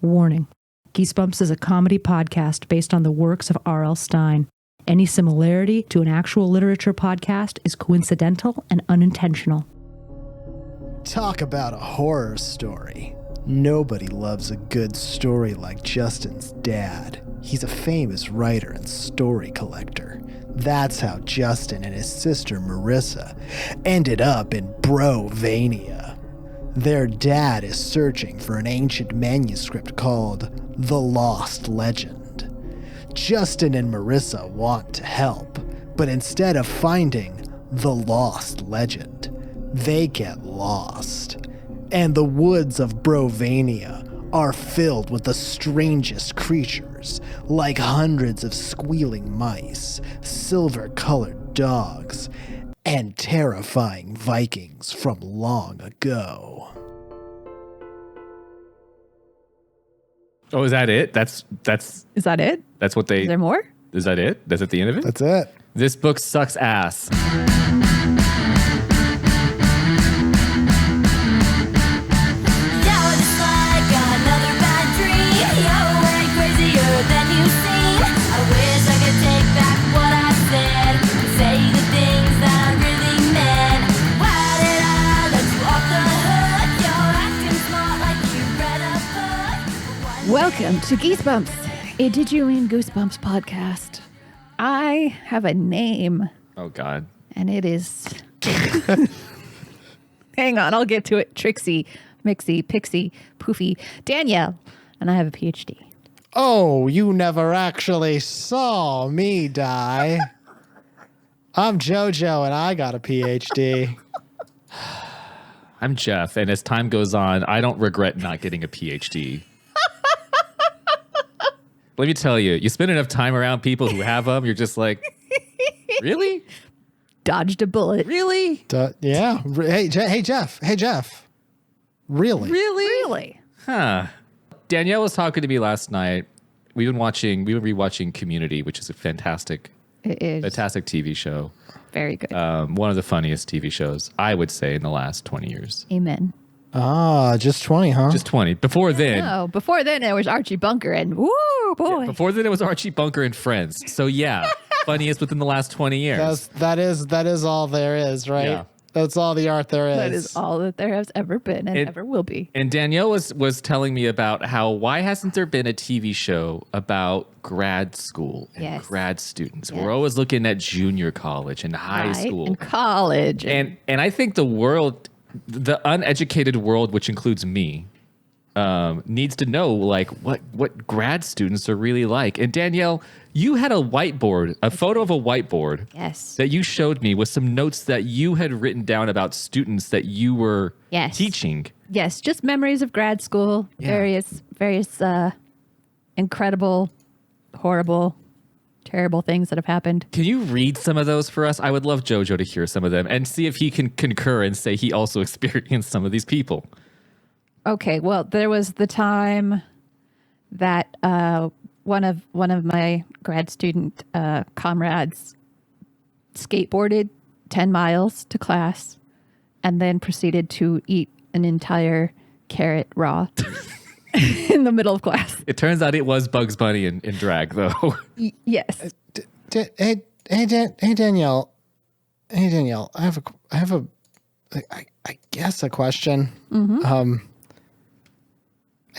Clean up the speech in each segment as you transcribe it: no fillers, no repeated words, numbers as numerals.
Warning. Geesebumps is a comedy podcast based on the works of R.L. Stine. Any similarity to an actual literature podcast is coincidental and unintentional. Talk about a horror story. Nobody loves a good story like Justin's dad. He's a famous writer and story collector. That's how Justin and his sister Marissa ended up in Brovania. Their dad is searching for an ancient manuscript called The Lost Legend. Justin and Marissa want to help, but instead of finding the lost legend, they get lost. And the woods of Brovania are filled with the strangest creatures, like hundreds of squealing mice, silver-colored dogs, and terrifying Vikings from long ago. Oh, is that it? That's Is that it? That's what they... Is there more? Is that it? That's at the end of it? That's it. This book sucks ass. Welcome to Geesebumps, a Did You Mean Goosebumps podcast. I have a name, Oh, God. and it is... Hang on, I'll get to it. Trixie, Mixie, Pixie, Poofy, Danielle, and I have a PhD. Oh, you never actually saw me die. I'm JoJo and I got a PhD. I'm Jeff, and as time goes on, I don't regret not getting a PhD. Let me tell you, you spend enough time around people who have them, you're just like, really? Dodged a bullet. Really? Yeah. Hey, Jeff. Hey, Jeff. Really? Really? Huh. Danielle was talking to me last night. We've been rewatching Community, which is a fantastic TV show. Very good. One of the funniest TV shows, I would say, in the last 20 years. Amen. Ah, just 20, huh? Just 20. Before then... No, before then it was Archie Bunker and woo, boy. Before then, it was Archie Bunker and Friends. So, yeah, funniest within the last 20 years. That is all there is, right? Yeah. That's all the art there is. That is all that there has ever been and ever will be. And Danielle was telling me about why hasn't there been a TV show about grad school and grad students? Yes. We're always looking at junior college and high school. And college. And I think the uneducated world, which includes me, needs to know like what grad students are really like. And Danielle, you had a whiteboard, a photo of a whiteboard, yes, that you showed me with some notes that you had written down about students that you were teaching. Yes, just memories of grad school, various incredible, horrible, terrible things that have happened. Can you read some of those for us? I would love JoJo to hear some of them and see if he can concur and say he also experienced some of these people. Okay, well, there was the time that one of my grad student comrades skateboarded 10 miles to class and then proceeded to eat an entire carrot raw in the middle of class. It turns out it was Bugs Bunny in drag, though. Yes. Hey, Danielle. Hey, Danielle. I guess a question. Mm-hmm.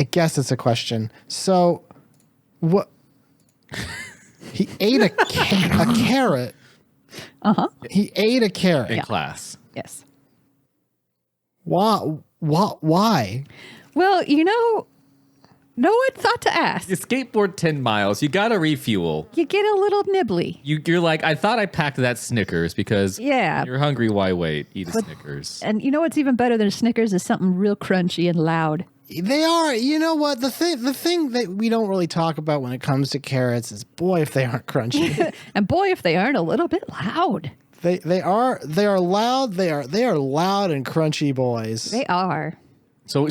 I guess it's a question. So, what? He ate a carrot. Uh-huh. He ate a carrot in class. Yes. Why? Well, no one thought to ask. You skateboard 10 miles. You got to refuel. You get a little nibbly. You're like, I thought I packed that Snickers because you're hungry. Why wait? Eat a Snickers. And you know what's even better than Snickers is something real crunchy and loud. They are. You know what? The thing that we don't really talk about when it comes to carrots is, boy, if they aren't crunchy. And boy, if they aren't a little bit loud. They are loud. They are loud and crunchy boys. They are. So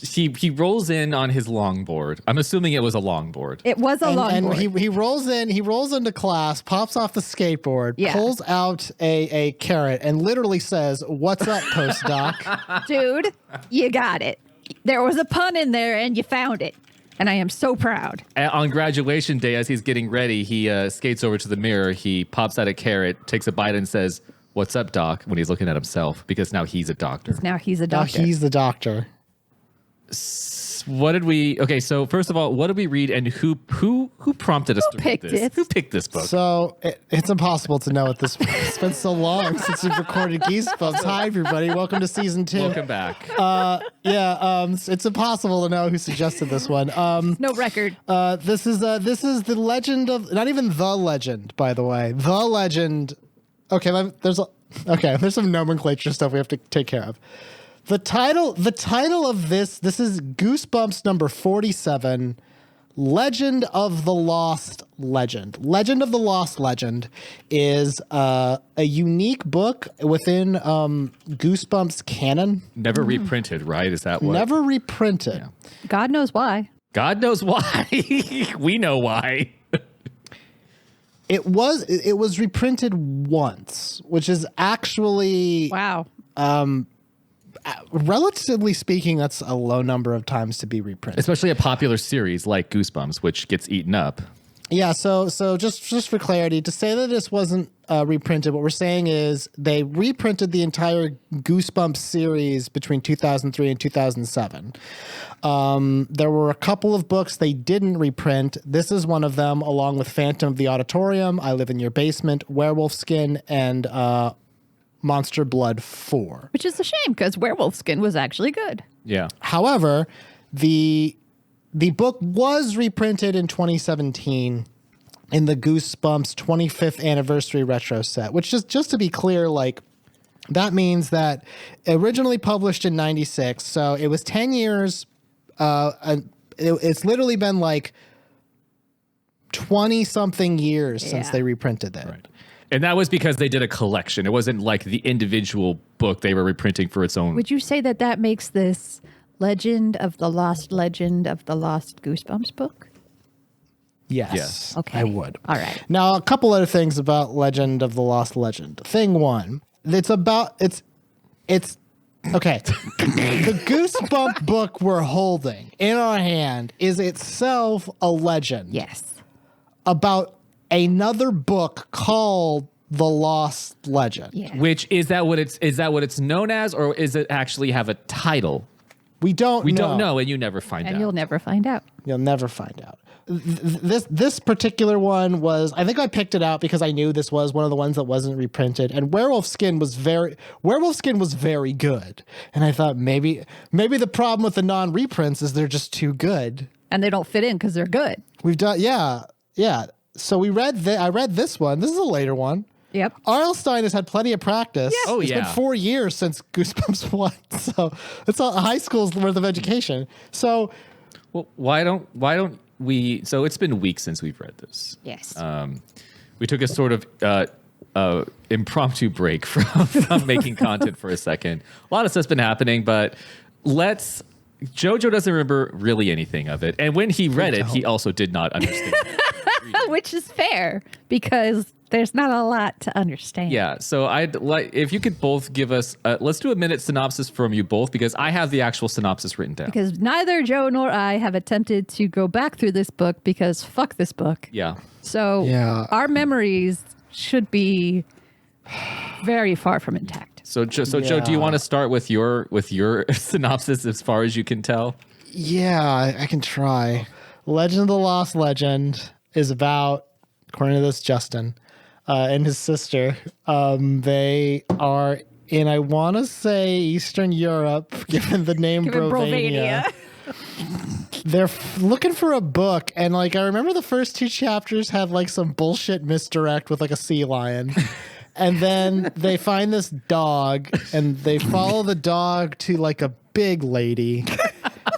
he rolls in on his longboard. I'm assuming it was a longboard. It was a longboard. And he rolls into class, pops off the skateboard, pulls out a carrot, and literally says, "What's up, postdoc?" Dude, you got it. There was a pun in there, and you found it. And I am so proud. On graduation day, as he's getting ready, he skates over to the mirror. He pops out a carrot, takes a bite, and says, "What's up, Doc?" when he's looking at himself, because now he's a doctor. Now he's a Now doctor. he's the doctor. What did we? Okay, so first of all, what did we read, and who prompted us to read picked this? it? Who picked this book? So it's impossible to know at this point. It's been so long since we've recorded Geesebumps. Hi, everybody. Welcome to season 2. Welcome back. It's impossible to know who suggested this one. No record. This is the legend of, not even the legend, by the way. The legend. Okay, there's some nomenclature stuff we have to take care of. The title of this is Goosebumps number 47, Legend of the Lost Legend. Legend of the Lost Legend is a unique book within Goosebumps canon. Never reprinted, right? Is that what? Never reprinted. Yeah. God knows why. God knows why. We know why. It was reprinted once, which is actually Wow. relatively speaking, that's a low number of times to be reprinted. Especially a popular series like Goosebumps, which gets eaten up. Yeah, so just for clarity, to say that this wasn't reprinted, what we're saying is they reprinted the entire Goosebumps series between 2003 and 2007. There were a couple of books they didn't reprint. This is one of them, along with Phantom of the Auditorium, I Live in Your Basement, Werewolf Skin, and Monster Blood 4. Which is a shame because Werewolf Skin was actually good. Yeah. However, the book was reprinted in 2017 in the Goosebumps 25th anniversary retro set, which is, just to be clear, like, that means that originally published in 96, so it was 10 years, and it's literally been like 20-something years since Yeah. they reprinted that. Right. And that was because they did a collection. It wasn't like the individual book they were reprinting for its own. Would you say that makes this Legend of the Lost Goosebumps book? Yes. Okay. I would. All right. Now, a couple other things about Legend of the Lost Legend. Thing one, it's okay. The Goosebump book we're holding in our hand is itself a legend. Yes. About another book called The Lost Legend. Yeah. Which is that what it's known as, or is it actually have a title? We don't know, and you never find And out. you'll never find out. You'll never find out. This particular one was, I think I picked it out because I knew this was one of the ones that wasn't reprinted, and Werewolf Skin was very good. And I thought maybe the problem with the non-reprints is they're just too good. And they don't fit in because they're good. We've done yeah. So I read this one. This is a later one. Yep. R.L. Stine has had plenty of practice. Yes. Oh, It's been yeah. 4 years since Goosebumps 1. So it's a high school's worth of education. So Well, why don't we? So it's been weeks since we've read this. Yes. We took a sort of impromptu break from making content for a second. A lot of stuff's been happening, but Jojo doesn't remember really anything of it. And when he read it, he also did not understand. Which is fair because there's not a lot to understand. Yeah, so I'd like if you could both give us let's do a minute synopsis from you both, because I have the actual synopsis written down. Because neither Joe nor I have attempted to go back through this book because fuck this book. Yeah. So Yeah. our memories should be very far from intact. So Joe, do you want to start with your synopsis as far as you can tell? yeah, I can try. Legend of the Lost Legend is about, according to this, Justin and his sister. They are in, I want to say, Eastern Europe, given the name Brovania. They're looking for a book, and like I remember the first 2 chapters had like some bullshit misdirect with like a sea lion. And then they find this dog, and they follow the dog to like a big lady.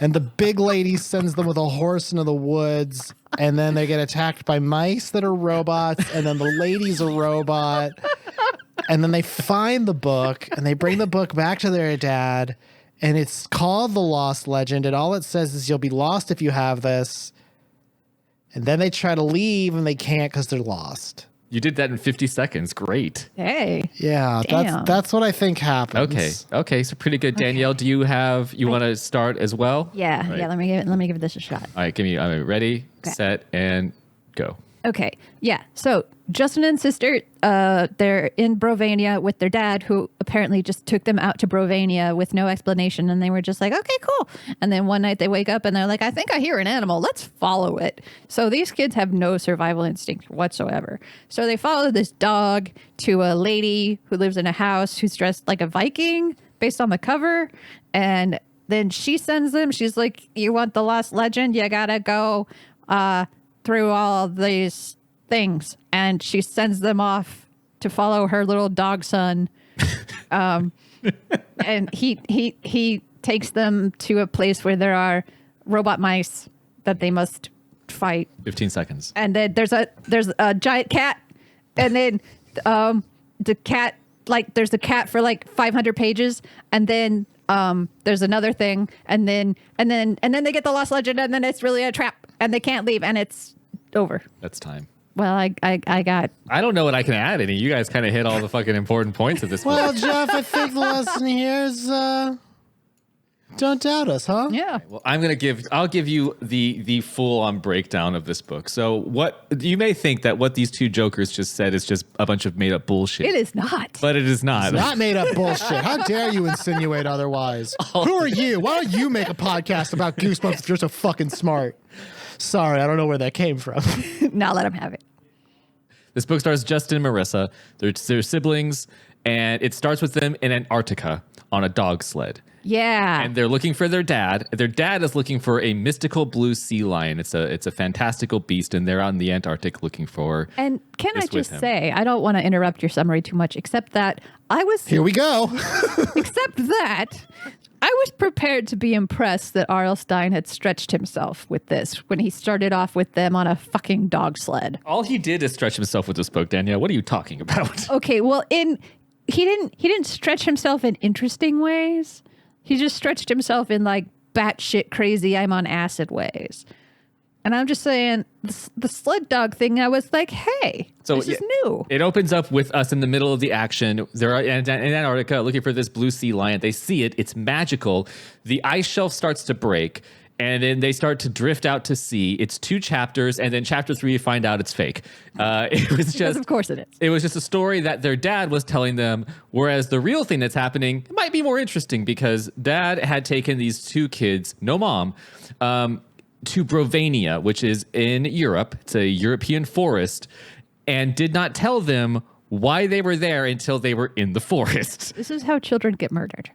And the big lady sends them with a horse into the woods, and then they get attacked by mice that are robots, and then the lady's a robot. And then they find the book, and they bring the book back to their dad, and it's called The Lost Legend, and all it says is you'll be lost if you have this. And then they try to leave, and they can't because they're lost. You did that in 50 seconds. Great. Hey. Yeah, Damn. that's what I think happens. Okay. So pretty good. Danielle, do you want to start as well? Yeah. Right. Yeah. Let me give this a shot. All right. I'm ready, set, and go. Okay. Yeah. So Justin and sister, they're in Brovania with their dad, who apparently just took them out to Brovania with no explanation. And they were just like, okay, cool. And then one night they wake up and they're like, I think I hear an animal. Let's follow it. So these kids have no survival instinct whatsoever. So they follow this dog to a lady who lives in a house who's dressed like a Viking based on the cover. And then she sends them. She's like, you want the lost legend? You gotta go through all these things, and she sends them off to follow her little dog son. And he takes them to a place where there are robot mice that they must fight. 15 seconds. And then there's a giant cat, and then the cat, like, there's a cat for like 500 pages, and then there's another thing, and then they get the lost legend, and then it's really a trap, and they can't leave, and it's over. That's time. Well, I got. I don't know what I can add any. You guys kind of hit all the fucking important points of this Well, book. Jeff, I think the lesson here is don't doubt us, huh? Yeah. Well, I'll give you the full on breakdown of this book. So what you may think that what these two jokers just said is just a bunch of made up bullshit. It is not. But it is not. It's not made up bullshit. How dare you insinuate otherwise? Who are you? Why don't you make a podcast about Goosebumps if you're so fucking smart? Sorry, I don't know where that came from. Now let him have it. This book stars Justin and Marissa. They're siblings, and it starts with them in Antarctica on a dog sled. Yeah. And they're looking for their dad. Their dad is looking for a mystical blue sea lion. It's a fantastical beast, and they're out in the Antarctic looking for. And can I this with just him. say, I don't want to interrupt your summary too much, except that I was Here we go. except that I was prepared to be impressed that R.L. Stine had stretched himself with this when he started off with them on a fucking dog sled. All he did is stretch himself with this book, Danielle. What are you talking about? Okay, well, he didn't stretch himself in interesting ways. He just stretched himself in like batshit crazy, I'm on acid ways. And I'm just saying, the sled dog thing, I was like, hey, this is new. It opens up with us in the middle of the action. They're in Antarctica looking for this blue sea lion. They see it. It's magical. The ice shelf starts to break, and then they start to drift out to sea. It's 2 chapters, and then chapter 3, you find out it's fake. It was just, Because of course it is. It was just a story that their dad was telling them, whereas the real thing that's happening might be more interesting because dad had taken these 2 kids, no mom, to Brovania, which is in Europe. It's a European forest, and did not tell them why they were there until they were in the forest. This is how children get murdered.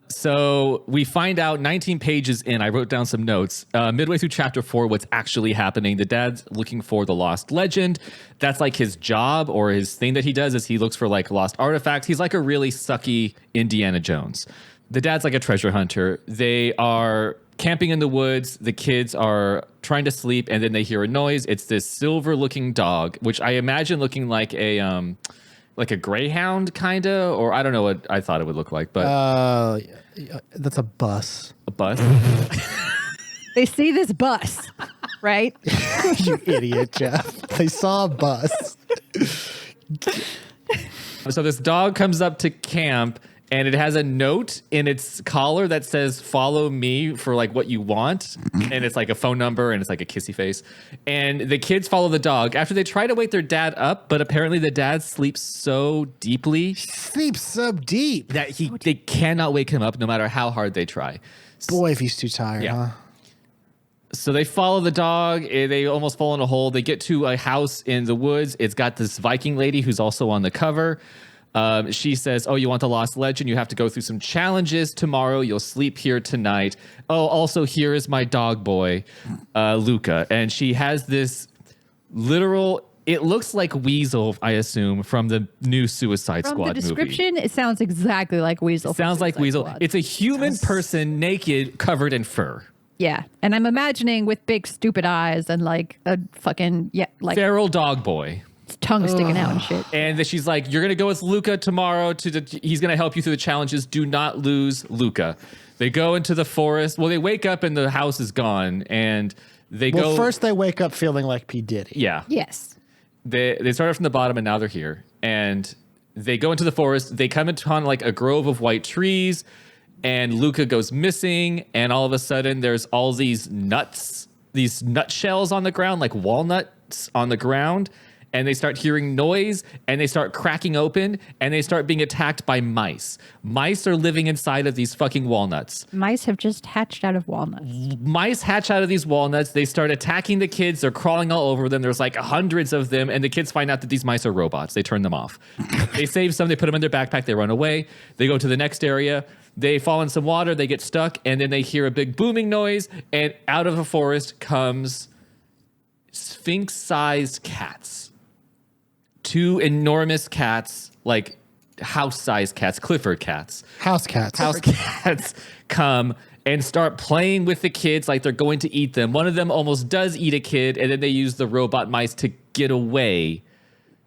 So we find out 19 pages in, I wrote down some notes, midway through chapter 4, what's actually happening. The dad's looking for the lost legend. That's like his job, or his thing that he does is he looks for like lost artifacts. He's like a really sucky Indiana Jones. The dad's like a treasure hunter. They are camping in the woods. The kids are trying to sleep, and then they hear a noise. It's this silver-looking dog, which I imagine looking like a greyhound, kind of, or I don't know what I thought it would look like, but That's a bus. a bus. They see this bus, right? You idiot, Jeff. They saw a bus. So this dog comes up to camp, and it has a note in its collar that says, follow me for like what you want. And it's like a phone number, and it's like a kissy face. And the kids follow the dog after they try to wake their dad up, but apparently the dad sleeps so deeply Sleeps so deep. that they cannot wake him up no matter how hard they try. Boy, if he's too tired, Yeah. huh? So they follow the dog. They almost fall in a hole. They get to a house in the woods. It's got this Viking lady who's also on the cover. She says, oh, you want the lost legend? You have to go through some challenges tomorrow. You'll sleep here tonight. Oh, also, here is my dog boy, Luca. And she has this literal, it looks like Weasel, I assume, from the new Suicide From Squad the movie. description, it sounds exactly like Weasel. from Sounds like Suicide Weasel. Squad. It's a human person naked, covered in fur. Yeah, and I'm imagining with big stupid eyes and like a fucking like Feral dog boy. tongue sticking out and shit. And then she's like, you're going to go with Luca tomorrow. He's going to help you through the challenges. Do not lose Luca. They go into the forest. Well, they wake up and the house is gone. And they go. Well, first they wake up feeling like P. Diddy. Yeah. Yes. they started from the bottom and now they're here. And they go into the forest. They come upon like a grove of white trees, and Luca goes missing. And all of a sudden, there's all these nutshells on the ground, like walnuts on the ground. And they start hearing noise, and they start cracking open, and they start being attacked by mice. Mice are living inside of these fucking walnuts. Mice have just hatched out of walnuts. Mice hatch out of these walnuts. They start attacking the kids. They're crawling all over them. There's like hundreds of them, and the kids find out that these mice are robots. They turn them off. They save some. They put them in their backpack. They run away. They go to the next area. They fall in some water. They get stuck, and then they hear a big booming noise, and out of the forest comes sphinx-sized cats. 2 enormous cats, like house-sized cats, Clifford cats. House cats. House cats come and start playing with the kids like they're going to eat them. One of them almost does eat a kid, and then they use the robot mice to get away.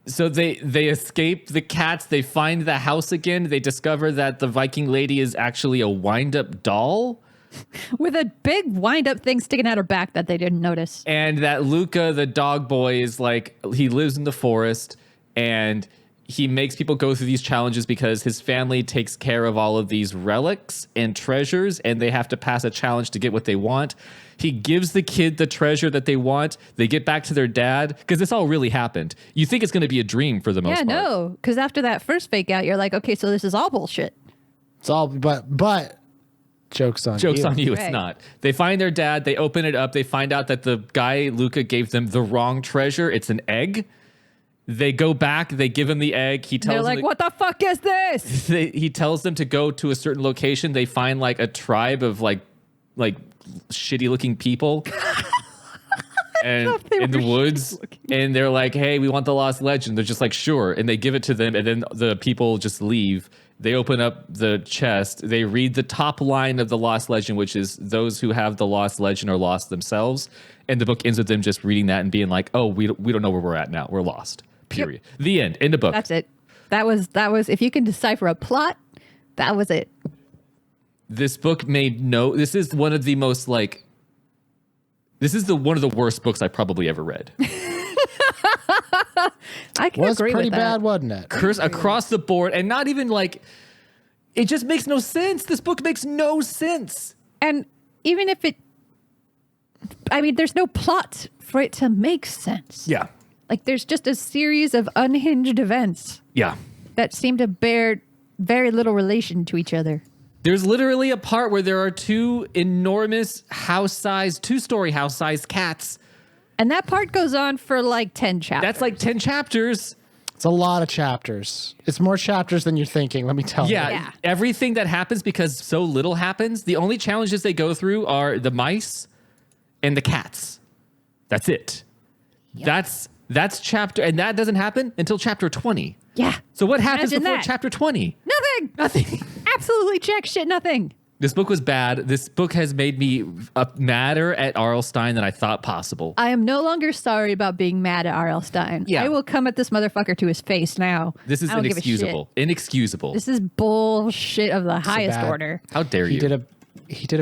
So they escape the cats. They find the house again. They discover that the Viking lady is actually a wind-up doll. With a big wind-up thing sticking out her back that they didn't notice. And that Luca, the dog boy, is like, he lives in the forest, and he makes people go through these challenges because his family takes care of all of these relics and treasures, and they have to pass a challenge to get what they want. He gives the kid the treasure that they want. They get back to their dad, because this all really happened. You think it's going to be a dream for the most part. Yeah, no, because after that first fake out, you're like, okay, so this is all bullshit. It's all, but joke's on you. Joke's on you, it's Right. not. They find their dad. They open it up. They find out that the guy, Luca, gave them the wrong treasure. It's an egg. They go back. They give him the egg. He tells They're them like, what the fuck is this? he tells them to go to a certain location. They find like a tribe of like shitty looking people and they in the were woods. shitty-looking. And they're like, hey, we want the lost legend. They're just like, sure. And they give it to them. And then the people just leave. They open up the chest. They read the top line of the lost legend, which is those who have the lost legend are lost themselves. And the book ends with them just reading that and being like, oh, we don't know where we're at now. We're lost. Period. Yep. The end. End of book. That's it. That was, if you can decipher a plot, that was it. This book made this is one of the most like, this is one of the worst books I probably ever read. I can Was agree pretty with that. bad, wasn't it? Curse across the board, and not even like, it just makes no sense. This book makes no sense. And even if there's no plot for it to make sense. Yeah. Like there's just a series of unhinged events Yeah. that seem to bear very little relation to each other. There's literally a part where there are 2 enormous two-story house-sized cats. And that part goes on for like 10 chapters. That's like 10 chapters. It's a lot of chapters. It's more chapters than you're thinking, let me tell you. Yeah. Everything that happens because so little happens. The only challenges they go through are the mice and the cats. That's it. Yep. That's chapter, and that doesn't happen until chapter 20. Yeah. So what happens Imagine before that. chapter 20? Nothing. Nothing. Absolutely jack shit nothing. This book was bad. This book has made me madder at R.L. Stine than I thought possible. I am no longer sorry about being mad at R.L. Stine. Yeah. I will come at this motherfucker to his face now. This is I don't give a shit. inexcusable. Inexcusable. This is bullshit of the highest bad- order. How dare He you? did a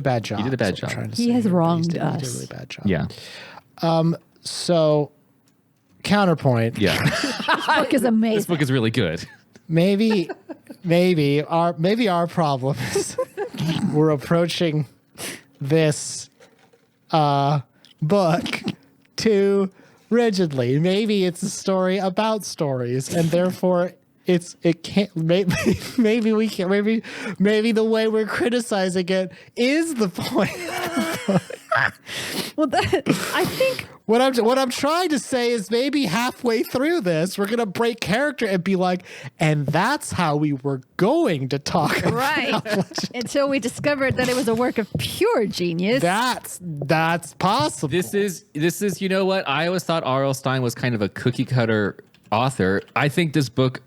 bad job. He did a bad is what I'm job. trying to He say has here. wronged He did a us. really bad job. Yeah. So, counterpoint. Yeah. This book is amazing. This book is really good. Maybe our problem is we're approaching this book too rigidly. Maybe it's a story about stories, and therefore it can't. Maybe we can. Maybe the way we're criticizing it is the point. Well, I think What I'm trying to say is maybe halfway through this, we're gonna break character and be like, and that's how we were going to talk. right until we discovered that it was a work of pure genius. That's possible. This is you know what? I always thought R.L. Stine was kind of a cookie cutter author. I think this book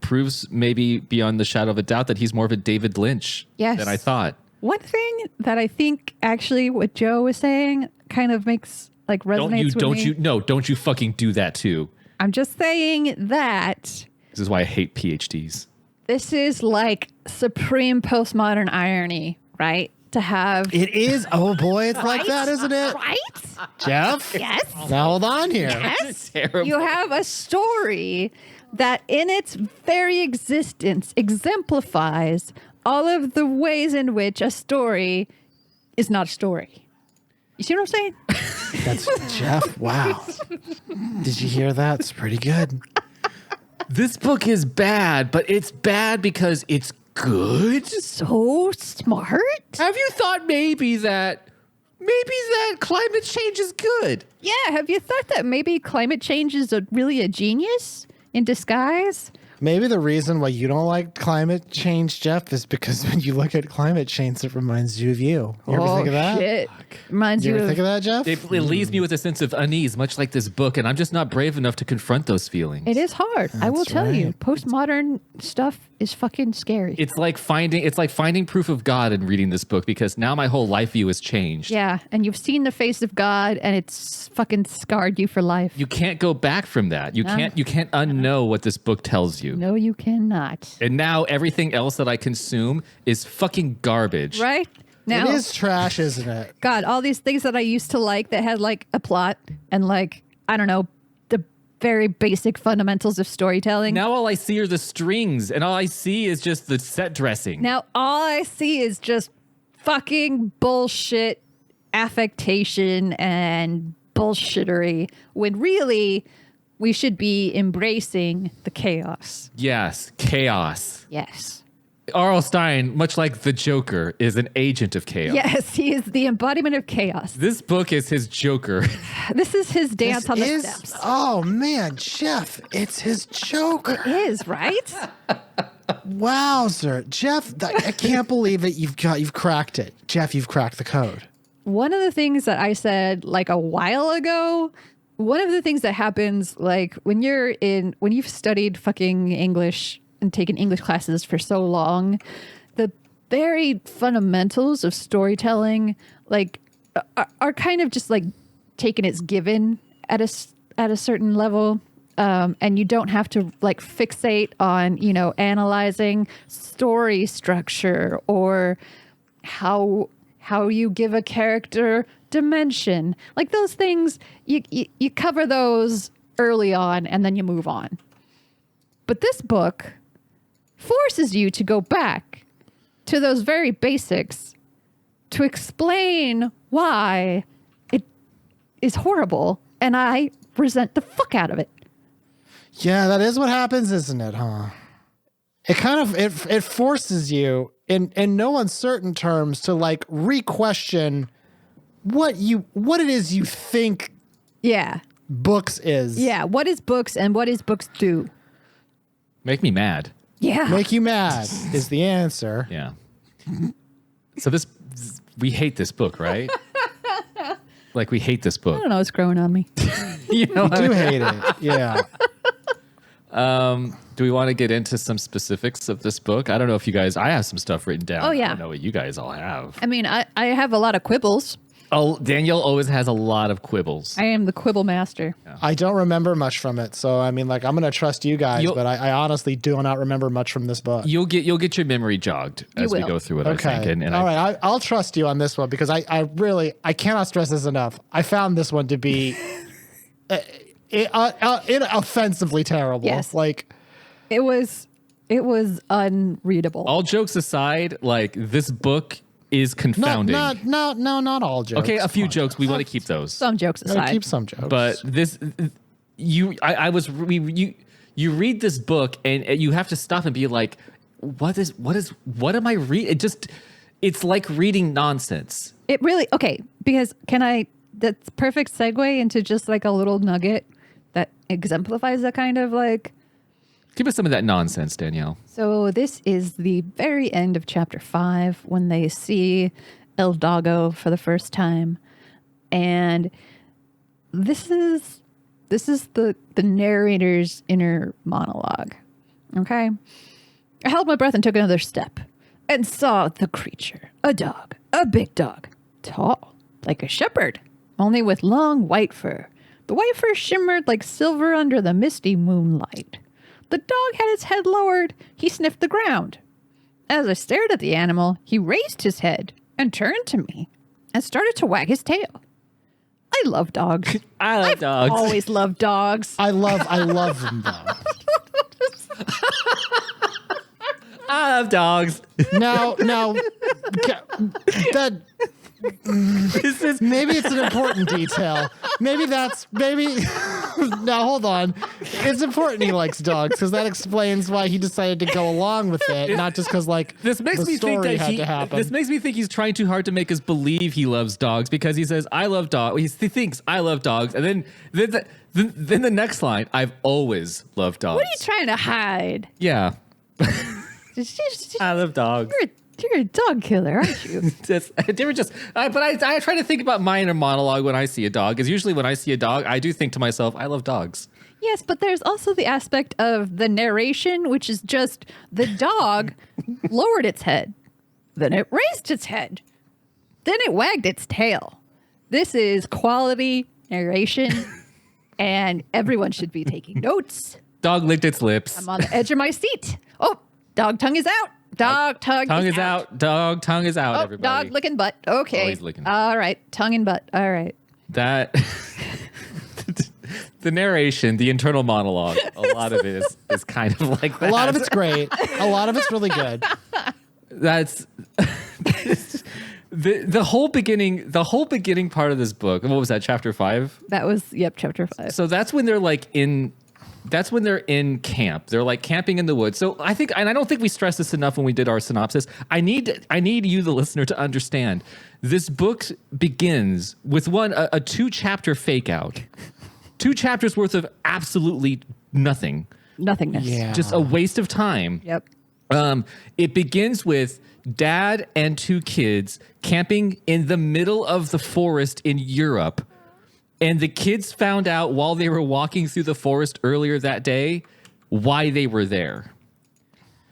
proves maybe beyond the shadow of a doubt that he's more of a David Lynch Yes. than I thought. One thing that I think actually what Joe was saying kind of makes like resonates with me. Don't you fucking do that too. I'm just saying that This is why I hate PhDs. this is like supreme postmodern irony, right? to have. It is. Oh boy, it's like Right? that, isn't it? Right? Jeff? Yes. Now hold on here. Yes. Terrible. You have a story that in its very existence exemplifies all of the ways in which a story is not a story. You see what I'm saying? That's Jeff. Wow. Did you hear that? It's pretty good. This book is bad, but it's bad because it's good. So smart. Have you thought maybe that climate change is good? Yeah. Have you thought that maybe climate change is really a genius in disguise? Maybe the reason why you don't like climate change, Jeff, is because when you look at climate change, it reminds you of you. You ever think of that? Shit. Reminds You you ever of think of that, Jeff? It leaves me with a sense of unease, much like this book, and I'm just not brave enough to confront those feelings. It is hard. I will That's tell you. right. Postmodern stuff is fucking scary. It's like finding proof of God in reading this book because now my whole life view has changed. Yeah, and you've seen the face of God, and it's fucking scarred you for life. You can't go back from that. You can't unknow what this book tells you. No, you cannot. And now everything else that I consume is fucking garbage. Right now, It is trash, isn't it? God, all these things that I used to like that had like a plot and like I don't know the very basic fundamentals of storytelling. Now all I see are the strings, and all I see is just the set dressing. Now all I see is just fucking bullshit, affectation, and bullshittery. When really we should be embracing the chaos. Yes, chaos. Yes. R.L. Stine, much like the Joker, is an agent of chaos. Yes, he is the embodiment of chaos. This book is his Joker. This is his dance This on the is- steps. Oh man, Jeff, it's his Joker. It is, right? Wowzer, Jeff! I can't believe it. You've cracked it, Jeff. You've cracked the code. One of the things that I said like a while ago, one of the things that happens like when you've studied fucking English and taken English classes for so long, the very fundamentals of storytelling like are kind of just like taken as given at a certain level. And you don't have to like fixate on, analyzing story structure or how you give a character dimension. Like those things, you cover those early on and then you move on. But this book forces you to go back to those very basics to explain why it is horrible, and I resent the fuck out of it. Yeah, that is what happens, isn't it? Huh? It kind of it forces you in no uncertain terms to like re-question what it is you think Yeah. books is. Yeah. What is books and what is books do? Make me mad. Yeah. Make you mad is the answer. Yeah. So we hate this book, right? Like we hate this I book. don't know. It's growing on me. You know, I do hate it. Yeah. do we want to get into some specifics of this book? I don't know if you guys, I have some stuff written down. Oh, yeah. I don't know what you guys all have. I mean, I have a lot of quibbles. Oh, Danielle always has a lot of quibbles. I am the quibble master. I don't remember much from it, so I mean, like, I'm gonna trust you guys, but I honestly do not remember much from this book. You'll get your memory jogged as we will. go through it, I Okay. think. And All right. I'll trust you on this one because I cannot stress this enough. I found this one to be offensively terrible. Yes. Like, It was unreadable. all jokes aside, like this book is confounding. not all jokes. Okay, a few Come on. jokes. We want to keep those. Some jokes Gotta aside. keep some jokes. But this, you read this book and you have to stop and be like, what am I reading? It's like reading nonsense. It really, okay, because that's perfect segue into just like a little nugget that exemplifies that kind of like. Give us some of that nonsense, Danielle. So this is the very end of chapter 5 when they see El Doggo for the first time. And this is the narrator's inner monologue. Okay? I held my breath and took another step and saw the creature, a dog, a big dog, tall, like a shepherd, only with long white fur. The white fur shimmered like silver under the misty moonlight. The dog had its head lowered. He sniffed the ground. As I stared at the animal, he raised his head, and turned to me and started to wag his tail. I love dogs. I've dogs. Always loved dogs. I love them though. I love dogs. Now, that This is maybe it's an important detail. Maybe. Now hold on. It's important he likes dogs because that explains why he decided to go along with it, not just because this makes the me think story that had to happen. this makes me think he's trying too hard to make us believe he loves dogs because he says I love dogs. He thinks I love dogs, and then the next line, I've always loved dogs. What are you trying to hide? Yeah, I love dogs. You're a dog killer, aren't you? But I try to think about my inner monologue when I see a dog. Because usually when I see a dog, I do think to myself, I love dogs. Yes, but there's also the aspect of the narration, which is just the dog lowered its head, then it raised its head, then it wagged its tail. This is quality narration, and everyone should be taking notes. Dog licked its lips. I'm on the edge of my seat. Oh, dog tongue is out. Dog tongue is out. Dog tongue is out, Oh, everybody. dog licking butt. Okay. Oh, he's licking. All right. Tongue and butt. All right. That the narration, the internal monologue, a lot of it is kind of like that. A lot of it's great. A lot of it's really good. That's the whole beginning part of this book. What was that, chapter 5? That was, chapter 5. So that's when they're like in camp. They're like camping in the woods. So I think, and I don't think we stressed this enough when we did our synopsis. I need you, the listener, to understand this book begins with a 2-chapter fake out. 2 chapters worth of absolutely nothing. Nothingness. Yeah. Just a waste of time. Yep. It begins with dad and 2 kids camping in the middle of the forest in Europe. And the kids found out while they were walking through the forest earlier that day why they were there.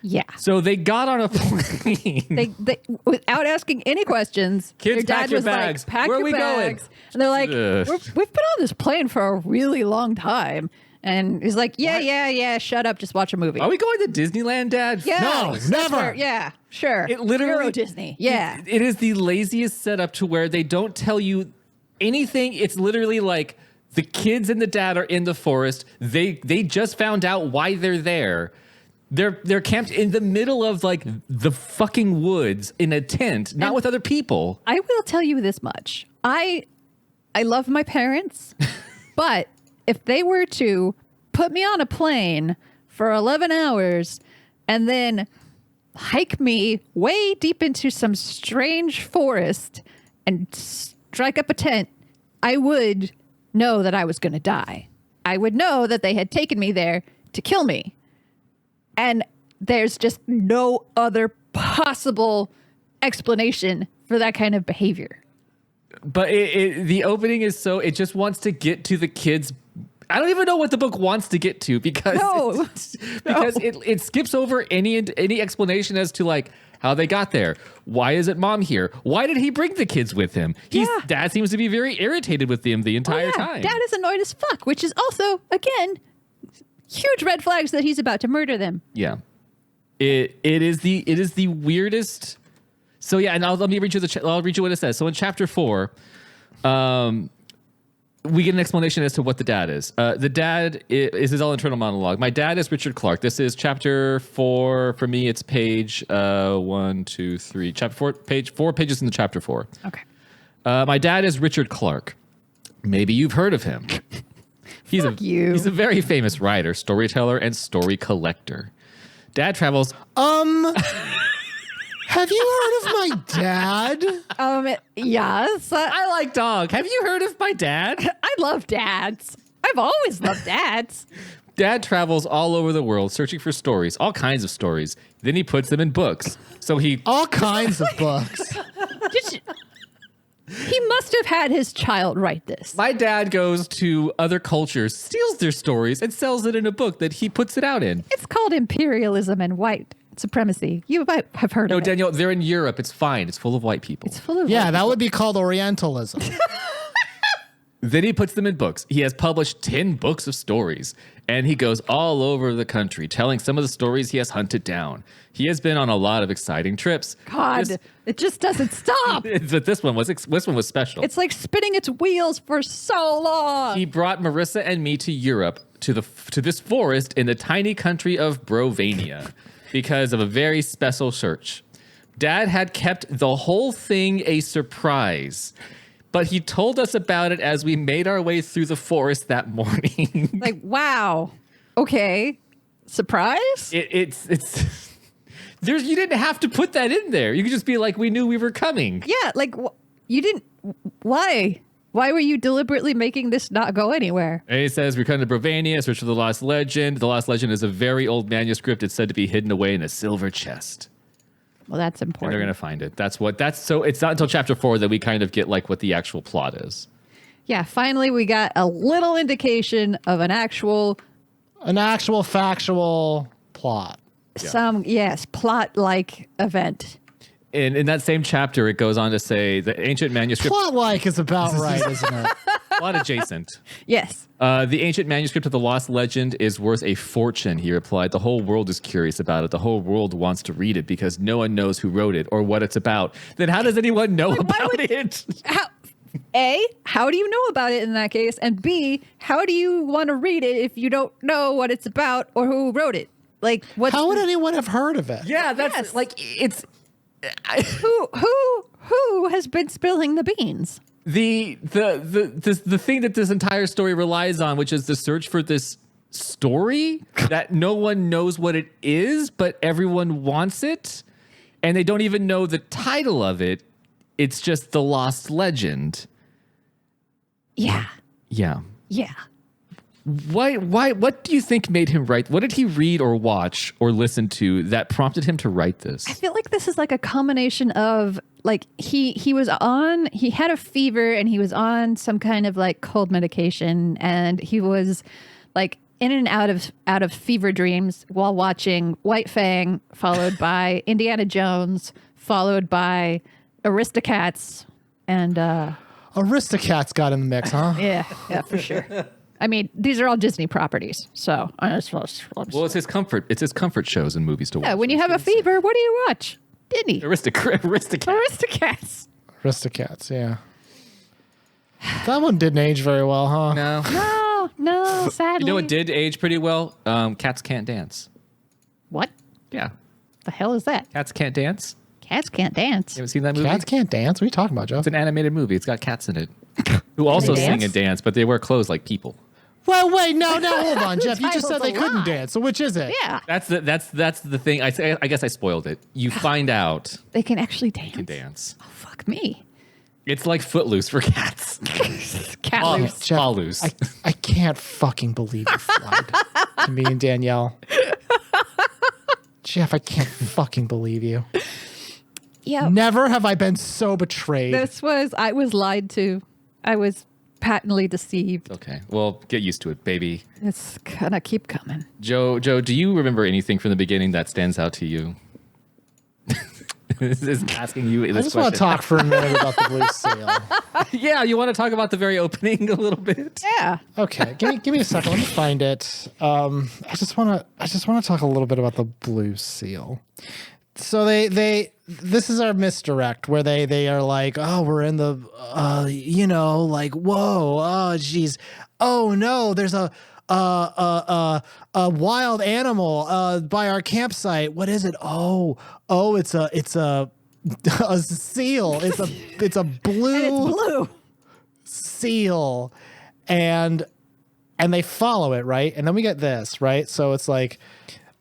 Yeah. So they got on a plane. They without asking any questions, Kids, their dad pack your was bags. like, pack Where are your we going? bags. And they're like, Ugh. we've been on this plane for a really long time. And he's like, yeah, shut up, just watch a movie. Are we going to Disneyland, Dad? Yeah. No, that's never. where- yeah, sure. It literally Euro Disney. Yeah. It is the laziest setup to where they don't tell you anything. It's literally like the kids and the dad are in the forest. They just found out why they're there. They're camped in the middle of like the fucking woods in a tent, not with other people. I will tell you this much. I love my parents, but if they were to put me on a plane for 11 hours and then hike me way deep into some strange forest and strike up a tent, I would know that I was going to die. I would know that they had taken me there to kill me. And there's just no other possible explanation for that kind of behavior. But the opening is so, it just wants to get to the kids. I don't even know what the book wants to get to because it skips over any explanation as to like how they got there. Why isn't mom here? Why did he bring the kids with him? Dad seems to be very irritated with them the entire time. Dad is annoyed as fuck, which is also, again, huge red flags that he's about to murder them. Yeah. It is the weirdest. So yeah, and let me read you I'll read you what it says. So in chapter 4, we get an explanation as to what the dad is. The dad is his all internal monologue. My dad is Richard Clark. This is chapter 4. For me, it's page 1, 2, 3. Chapter 4, page 4 pages in the chapter 4. Okay. My dad is Richard Clark. Maybe you've heard of him. He's a very famous writer, storyteller, and story collector. Dad travels. Have you heard of my dad? Yes. I like dog. Have you heard of my dad? I love dads. I've always loved dads. Dad travels all over the world searching for stories, all kinds of stories. Then he puts them in books. So all kinds of books. He must have had his child write this. My dad goes to other cultures, steals their stories, and sells it in a book that he puts it out in. It's called imperialism and white supremacy. You might have heard of it. No, Danielle, they're in Europe. It's fine. It's full of white people. It's full of Yeah, that would be called Orientalism. Then he puts them in books. He has published 10 books of stories, and he goes all over the country telling some of the stories he has hunted down. He has been on a lot of exciting trips. God, it just doesn't stop. But this one was special. It's like spinning its wheels for so long. He brought Marissa and me to Europe to this forest in the tiny country of Brovania because of a very special search. Dad had kept the whole thing a surprise, but he told us about it as we made our way through the forest that morning. Like, wow. Okay. Surprise? It's you didn't have to put that in there. You could just be like, we knew we were coming. Yeah, like you didn't. Why? Why were you deliberately making this not go anywhere? And he says, we're coming to Brovania, search for the Lost Legend. The Lost Legend is a very old manuscript. It's said to be hidden away in a silver chest. Well, that's And important. they're going to find it. So it's not until chapter 4 that we kind of get like what the actual plot is. Yeah, finally we got a little indication of an actual factual plot. plot-like event. And in that same chapter, it goes on to say the ancient manuscript. Plot-like is about right, isn't it? Plot adjacent. Yes. The ancient manuscript of the Lost Legend is worth a fortune, he replied. The whole world is curious about it. The whole world wants to read it because no one knows who wrote it or what it's about. Then how does anyone know about it? How do you know about it in that case? And B, how do you want to read it if you don't know what it's about or who wrote it? Like, how would anyone have heard of it? Yeah, that's like it's. Who has been spilling the beans? The thing that this entire story relies on, which is the search for this story that no one knows what it is, but everyone wants it, and they don't even know the title of it. It's just the Lost Legend. Yeah. Yeah. Yeah. Why what do you think made him write? What did he read or watch or listen to that prompted him to write this? I feel like this is like a combination of like he had a fever and he was on some kind of like cold medication and he was like in and out of fever dreams while watching White Fang, followed by Indiana Jones, followed by Aristocats, and Aristocats got in the mix, huh? yeah, for sure. I mean, these are all Disney properties, so Well, it's his comfort. It's his comfort shows and movies to watch. yeah. When you have a fever, what do you watch? Disney. Aristocats. Aristocats. Aristocats, yeah. That one didn't age very well, huh? No, sadly. You know what did age pretty well? Cats Can't Dance. What Yeah. the hell is that? Cats Can't Dance. Cats can't dance. You haven't seen that movie? Cats can't dance. What are you talking about, Joe? It's an animated movie. It's got cats in it who also they sing dance? and dance, but they wear clothes like people. Well, wait, no, hold on, Jeff. You just title's said they a couldn't lie. dance. So which is it? Yeah, That's the thing. I guess I spoiled it. You find out they can actually dance. you can dance. Oh, fuck me. It's like Footloose for cats. Cat All loose. Jeff, all loose. I can't fucking believe you lied to me and Danielle. Jeff, I can't fucking believe you. Yeah, Never have I been so betrayed. I was lied to. I was patently deceived. Okay. Well, get used to it, baby. It's gonna keep coming. Joe, do you remember anything from the beginning that stands out to you? This is asking you I this just want to question. talk for a minute about the blue seal. Yeah, you want to talk about the very opening a little bit? Yeah. Okay, give me a second. Let me find it. I just want to talk a little bit about the blue seal. So this is our misdirect where they are like, oh, we're in the like, whoa, oh geez, oh no, there's a wild animal by our campsite. What is it? Oh, it's a seal. It's a blue, And it's blue. seal, and they follow it, right? And then we get this, right? So it's like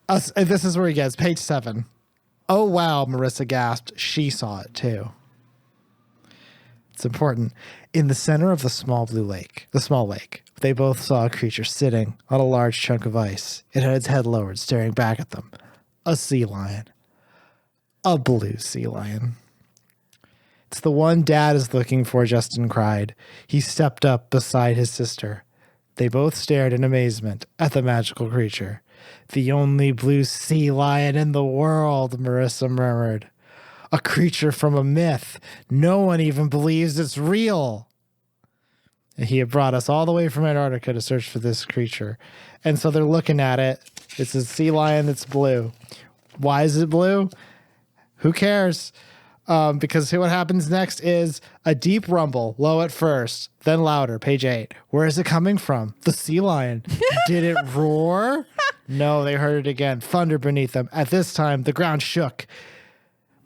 this is where he gets page 7. Oh, wow, Marissa gasped. She saw it, too. It's important. In the center of the small lake, they both saw a creature sitting on a large chunk of ice. It had its head lowered, staring back at them. A sea lion. A blue sea lion. It's the one Dad is looking for, Justin cried. He stepped up beside his sister. They both stared in amazement at the magical creature. The only blue sea lion in the world, Marissa murmured. A creature from a myth. No one even believes it's real. He had brought us all the way from Antarctica to search for this creature. And so they're looking at it. It's a sea lion that's blue. Why is it blue? Who cares? Because what happens next is a deep rumble, low at first, then louder, page 8. Where is it coming from? The sea lion. Did it roar? No, they heard it again. Thunder beneath them. At this time, the ground shook.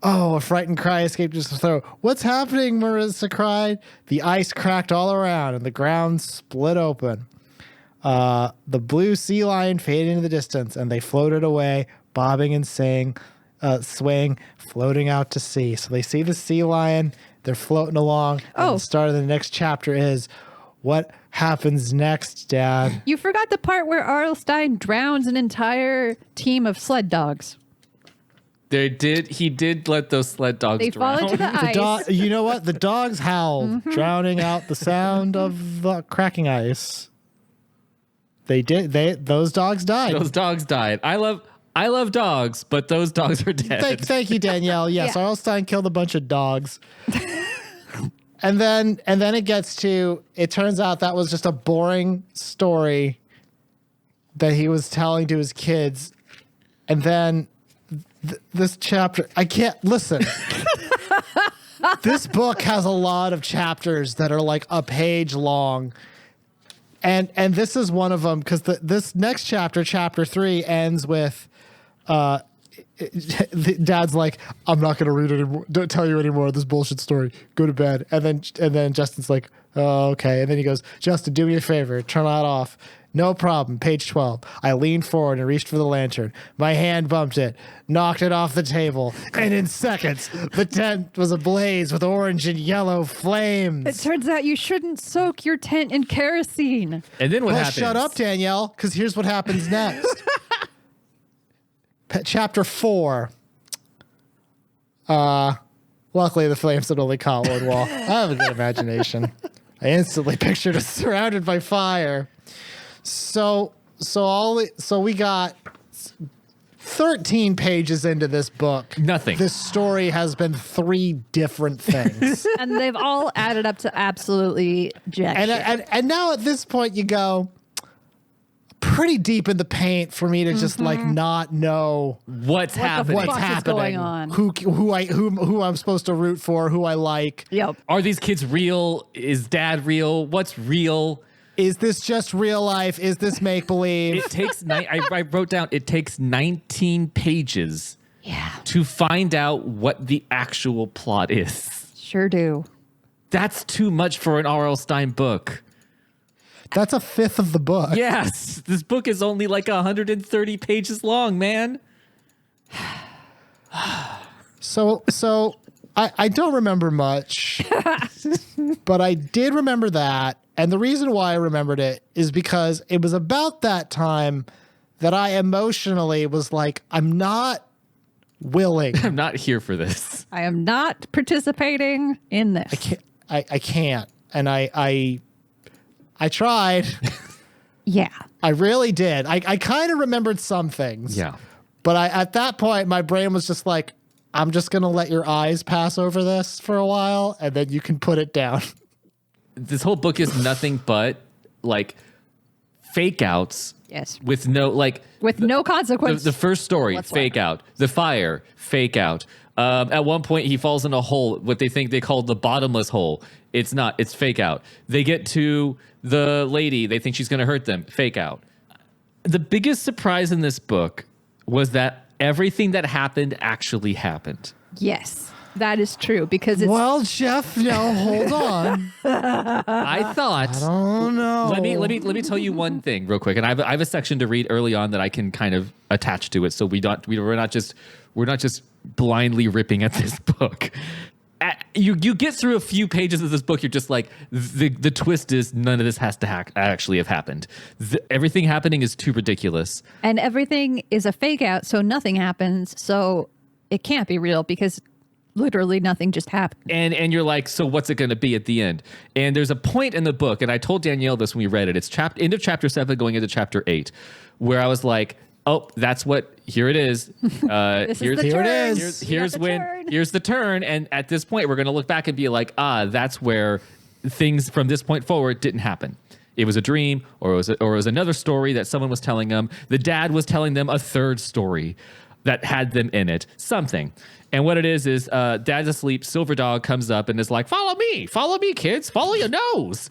Oh, a frightened cry escaped his throat. What's happening? Marissa cried. The ice cracked all around and the ground split open. The blue sea lion faded into the distance and they floated away, bobbing and swaying, floating out to sea. So they see the sea lion. They're floating along. And the start of the next chapter is what happens next, Dad? You forgot the part where R.L. Stine drowns an entire team of sled dogs. He did let those sled dogs They fall drown. into the ice. You know what? The dogs howled, drowning out the sound of the cracking ice. Those dogs died. Those dogs died. I love dogs, but those dogs are dead. Thank you, Danielle. Yes, Yeah. R.L. Stine killed a bunch of dogs. and then it gets to, it turns out that was just a boring story that he was telling to his kids. And then this chapter, I can't listen. This book has a lot of chapters that are like a page long. And this is one of them because this next chapter, chapter 3, ends with Dad's like, I'm not going to read it anymore. Don't tell you anymore of this bullshit story. Go to bed. And then Justin's like, oh, okay. And then he goes, Justin, do me a favor. Turn that off. No problem. Page 12. I leaned forward and reached for the lantern. My hand bumped it, knocked it off the table, and in seconds, the tent was ablaze with orange and yellow flames. It turns out you shouldn't soak your tent in kerosene. And then what Well, happens? shut up, Danielle, because here's what happens next. Chapter 4. Luckily, the flames had only caught one wall. I have a good imagination. I instantly pictured us surrounded by fire. So we got 13 pages into this book. Nothing. This story has been 3 different things. And they've all added up to absolutely jack shit. and now at this point you go pretty deep in the paint for me to just like not know What's happening? What the what's fuck is happening, going on? who I'm supposed to root for, who I like. Yep. Are these kids real? Is Dad real? What's real? Is this just real life? Is this make believe? It takes I wrote down it takes 19 pages Yeah. to find out what the actual plot is. Sure do. That's too much for an R.L. Stine book. That's a fifth of the book. Yes, this book is only like 130 pages long, man. So I don't remember much, but I did remember that. And the reason why I remembered it is because it was about that time that I emotionally was like, I'm not willing. I'm not here for this. I am not participating in this. I can't. And I tried. Yeah. I really did. I kind of remembered some things. Yeah. But at that point, my brain was just like, I'm just going to let your eyes pass over this for a while, and then you can put it down. This whole book is nothing but like fake outs. Yes. With no No consequence. The first story, whatsoever. fake out. The fire, fake out. At one point, he falls in a hole, what they think they call the bottomless hole. It's not. It's fake out. They get to the lady. They think she's going to hurt them. Fake out. The biggest surprise in this book was that everything that happened actually happened. Yes, that is true because it's Well, Jeff, no, hold on. I thought. Oh no. Let me tell you one thing real quick, and I have a section to read early on that I can kind of attach to it, so we're not just blindly ripping at this book. You get through a few pages of this book, you're just like, the twist is none of this has to actually have happened. Everything happening is too ridiculous. and everything is a fake out, so nothing happens. So it can't be real because literally nothing just happened. And you're like, so what's it going to be at the end? And there's a point in the book, and I told Danielle this when we read it. It's end of chapter 7 going into chapter 8, where I was like, oh, that's what, here it is. This here's is the here it turn. is. Here's the when turn. here's the turn, and at this point we're going to look back and be like, that's where things from this point forward didn't happen. It was a dream, or it was another story that someone was telling them. The dad was telling them a third story that had them in it, something. And what it is dad's asleep, Silver Dog comes up and is like, follow me, kids, follow your nose.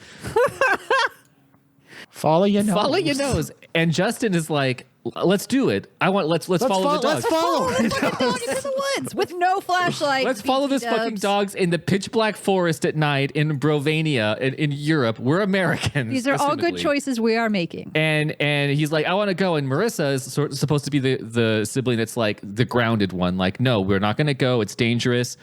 Follow your nose. Follow your nose. And Justin is like, let's do it. Let's follow the dogs. Let's follow the dog into the woods with no flashlight. Let's follow this fucking dogs in the pitch black forest at night in Brovania in Europe. We're Americans. These are all good choices we are making. And he's like, I want to go. And Marissa is supposed to be the sibling that's like the grounded one. Like, no, we're not going to go. It's dangerous.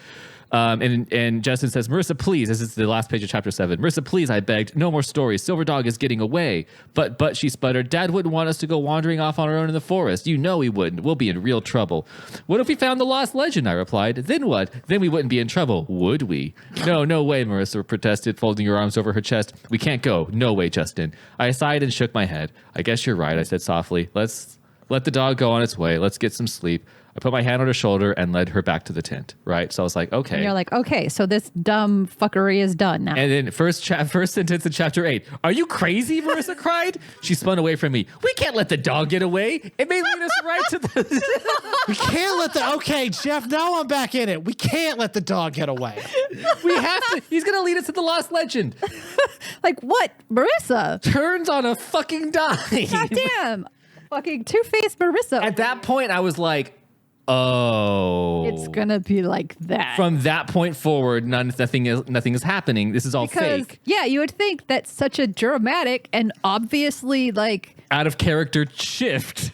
And Justin says, Marissa, please. This is the last page of chapter 7. Marissa, please, I begged. No more stories. Silver Dog is getting away. But she sputtered, Dad wouldn't want us to go wandering off on our own in the forest. You know he wouldn't. We'll be in real trouble. What if we found the lost legend? I replied. Then what? Then we wouldn't be in trouble, would we? No way, Marissa protested, folding her arms over her chest. We can't go. No way, Justin. I sighed and shook my head. I guess you're right, I said softly. Let's let the dog go on its way. Let's get some sleep. I put my hand on her shoulder and led her back to the tent, right? So I was like, okay. And you're like, okay, so this dumb fuckery is done now. And then first sentence in chapter 8. Are you crazy, Marissa cried. She spun away from me. We can't let the dog get away. It may lead us right to the... We can't let the... Okay, Jeff, now I'm back in it. We can't let the dog get away. We have to... He's going to lead us to the lost legend. Like what? Marissa? Turns on a fucking dime. Goddamn. Fucking two-faced Marissa. At that point, I was like... Oh, it's gonna be like that. From that point forward, nothing is happening. This is all fake. Yeah, you would think that such a dramatic and obviously like out of character shift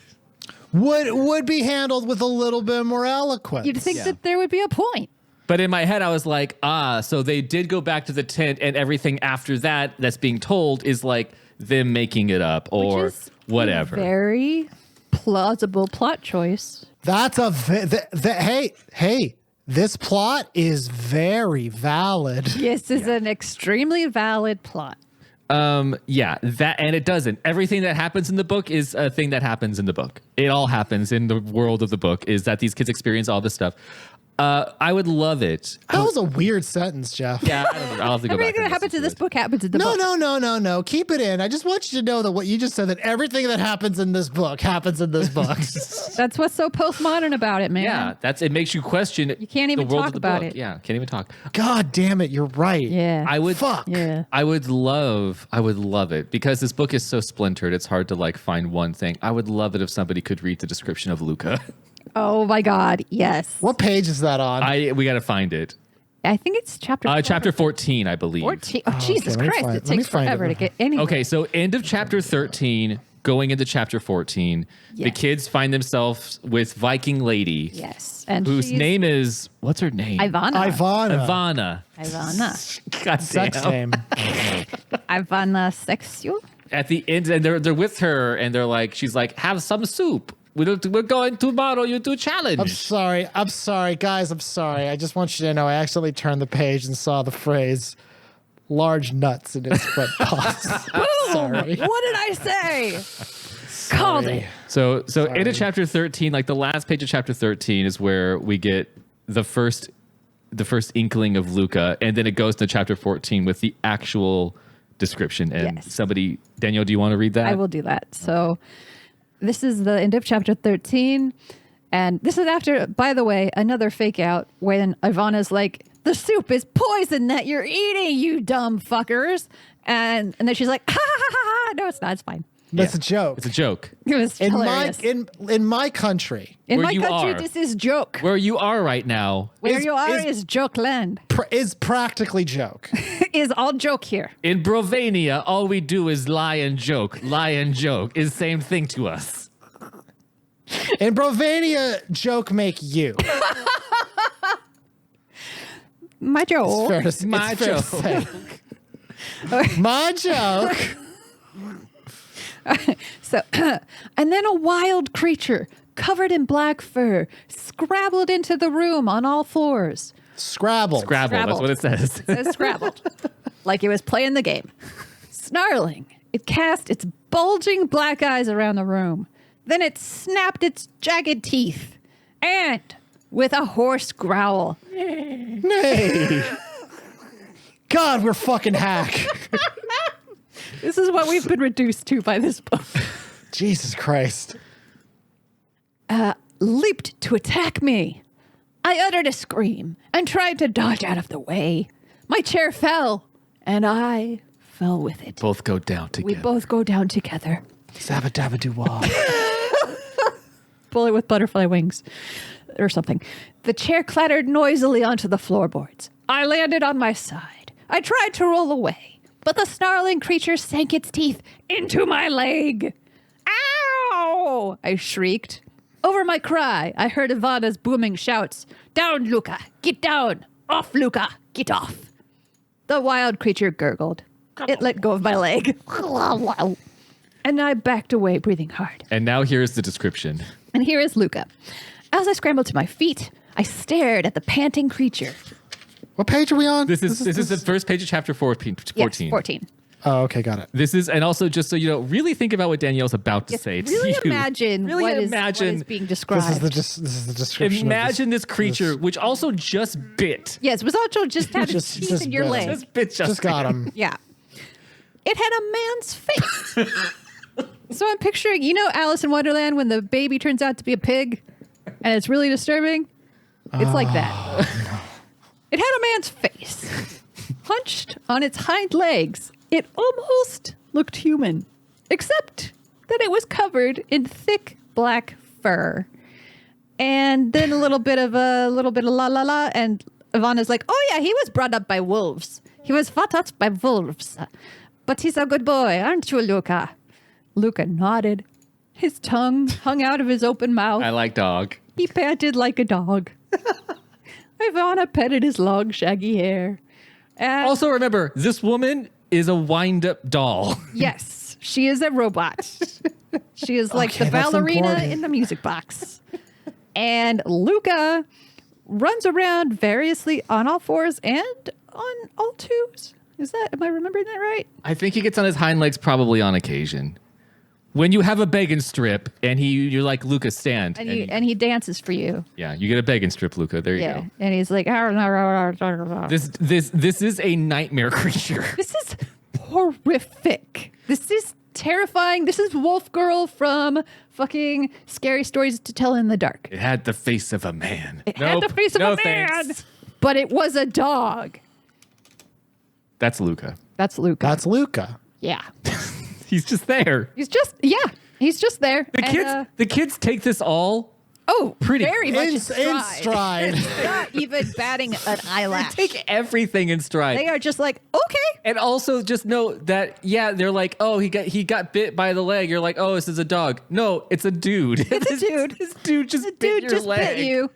would be handled with a little bit more eloquence. You'd think that there would be a point. But in my head, I was like, so they did go back to the tent, and everything after that's being told is like them making it up or Which is whatever. A very plausible plot choice. That's hey, this plot is very valid. This is an extremely valid plot. Yeah, that, and it doesn't. Everything that happens in the book is a thing that happens in the book. It all happens in the world of the book, is that these kids experience all this stuff. I would love it. That was a weird sentence, Jeff. Yeah, I don't know. I'll have to go back. Everything that happens in this book happens in the book. No. Keep it in. I just want you to know that what you just said, that everything that happens in this book happens in this book. That's what's so postmodern about it, man. Yeah, it makes you question. You can't even the world talk of the about book. it. Yeah, can't even talk. God damn it, you're right. Yeah. I would Yeah. I would love it because this book is so splintered. It's hard to like find one thing. I would love it if somebody could read the description of Luca. Oh my God, yes. What page is that on? We got to find it. I think it's chapter 14, I believe. 14. Oh, Jesus okay, Christ, it takes forever to get anywhere. Okay, so end of chapter 13, going into chapter 14, the Yes. kids find themselves with Viking lady. Yes. And Whose name is, what's her name? Ivana. Ivana. God Sex damn. name. Ivana Sexual. At the end, and they're with her, and they're like, she's like, have some soup. We're going tomorrow. You do challenge. I'm sorry, guys. I'm sorry. I just want you to know I accidentally turned the page and saw the phrase "large nuts" in its front paws. Sorry. What did I say? Called it. So into chapter 13, like the last page of chapter 13 is where we get the first inkling of Luca, and then it goes to chapter 14 with the actual description. And Yes. Danielle, do you want to read that? I will do that. So this is the end of chapter 13. And this is after, by the way, another fake out when Ivana's like, the soup is poison that you're eating, you dumb fuckers. And then she's like, ha ha ha ha. No, it's not. It's fine. That's a joke. It's a joke. It was hilarious. In my country, In where my you country, are. this is joke. Where you are right now. Where you are is joke land. is practically joke. Is all joke here. In Brovania, all we do is lie and joke. Lie and joke is the same thing to us. In Brovania, joke make you. My joke. It's fair to say. My joke. So, and then a wild creature covered in black fur scrabbled into the room on all fours. Scrabble. Scrabble, that's what it says. It says scrabbled, like it was playing the game. Snarling, it cast its bulging black eyes around the room. Then it snapped its jagged teeth, and with a hoarse growl, Nay. God, we're fucking hack. This is what we've been reduced to by this book. Jesus Christ. Leaped to attack me. I uttered a scream and tried to dodge out of the way. My chair fell, and I fell with it. Both go down together. We both go down together. Zabba dabba doo wah. Bullet with butterfly wings or something. The chair clattered noisily onto the floorboards. I landed on my side. I tried to roll away, but the snarling creature sank its teeth into my leg. Ow! I shrieked. Over my cry, I heard Ivana's booming shouts. Down, Luca! Get down! Off, Luca! Get off! The wild creature gurgled. It let go of my leg. And I backed away, breathing hard. And now here's the description. And here is Luca. As I scrambled to my feet, I stared at the panting creature. What page are we on? This is the first page of chapter 14. Yes, 14. Oh, okay, got it. This is, and also just so you know, really think about what Danielle's about to say to Really you. imagine, what is being described. This is the description. Imagine this creature, which also just bit. Yes, it was also just had its teeth in your bit. leg. Just bit Just got him. Yeah. It had a man's face. So I'm picturing, you know Alice in Wonderland when the baby turns out to be a pig and it's really disturbing? It's like that. It had a man's face. Hunched on its hind legs. It almost looked human, except that it was covered in thick black fur. And then a little bit of la la la, and Ivana's like, oh yeah, he was brought up by wolves. He was fought out by wolves. But he's a good boy, aren't you, Luca? Luca nodded. His tongue hung out of his open mouth. I like dog. He panted like a dog. Ivana petted his long, shaggy hair. And Also remember, this woman is a wind-up doll. yes, she is a robot. She is like Okay, the that's ballerina important. in the music box. And Luca runs around variously on all fours and on all twos. Am I remembering that right? I think he gets on his hind legs probably on occasion. When you have a begging strip and you're like, Luca, stand. And he dances for you. Yeah, you get a begging strip, Luca. There you Yeah. go. And he's like, This is a nightmare creature. this is horrific. This is terrifying. This is Wolf Girl from fucking Scary Stories to Tell in the Dark. It had the face of a man. It had the face of a man, thanks. but it was a dog. That's Luca. That's Luca. That's Luca. Yeah. He's just there. He's just there. The kids take this all pretty very much In in stride. stride. Not even batting an eyelash. take everything in stride. They are just like, okay. And also just know that, yeah, they're like, oh, he got bit by the leg. You're like, oh, this is a dog. No, it's a dude. It's a dude. This dude just The bit dude your just leg. bit you.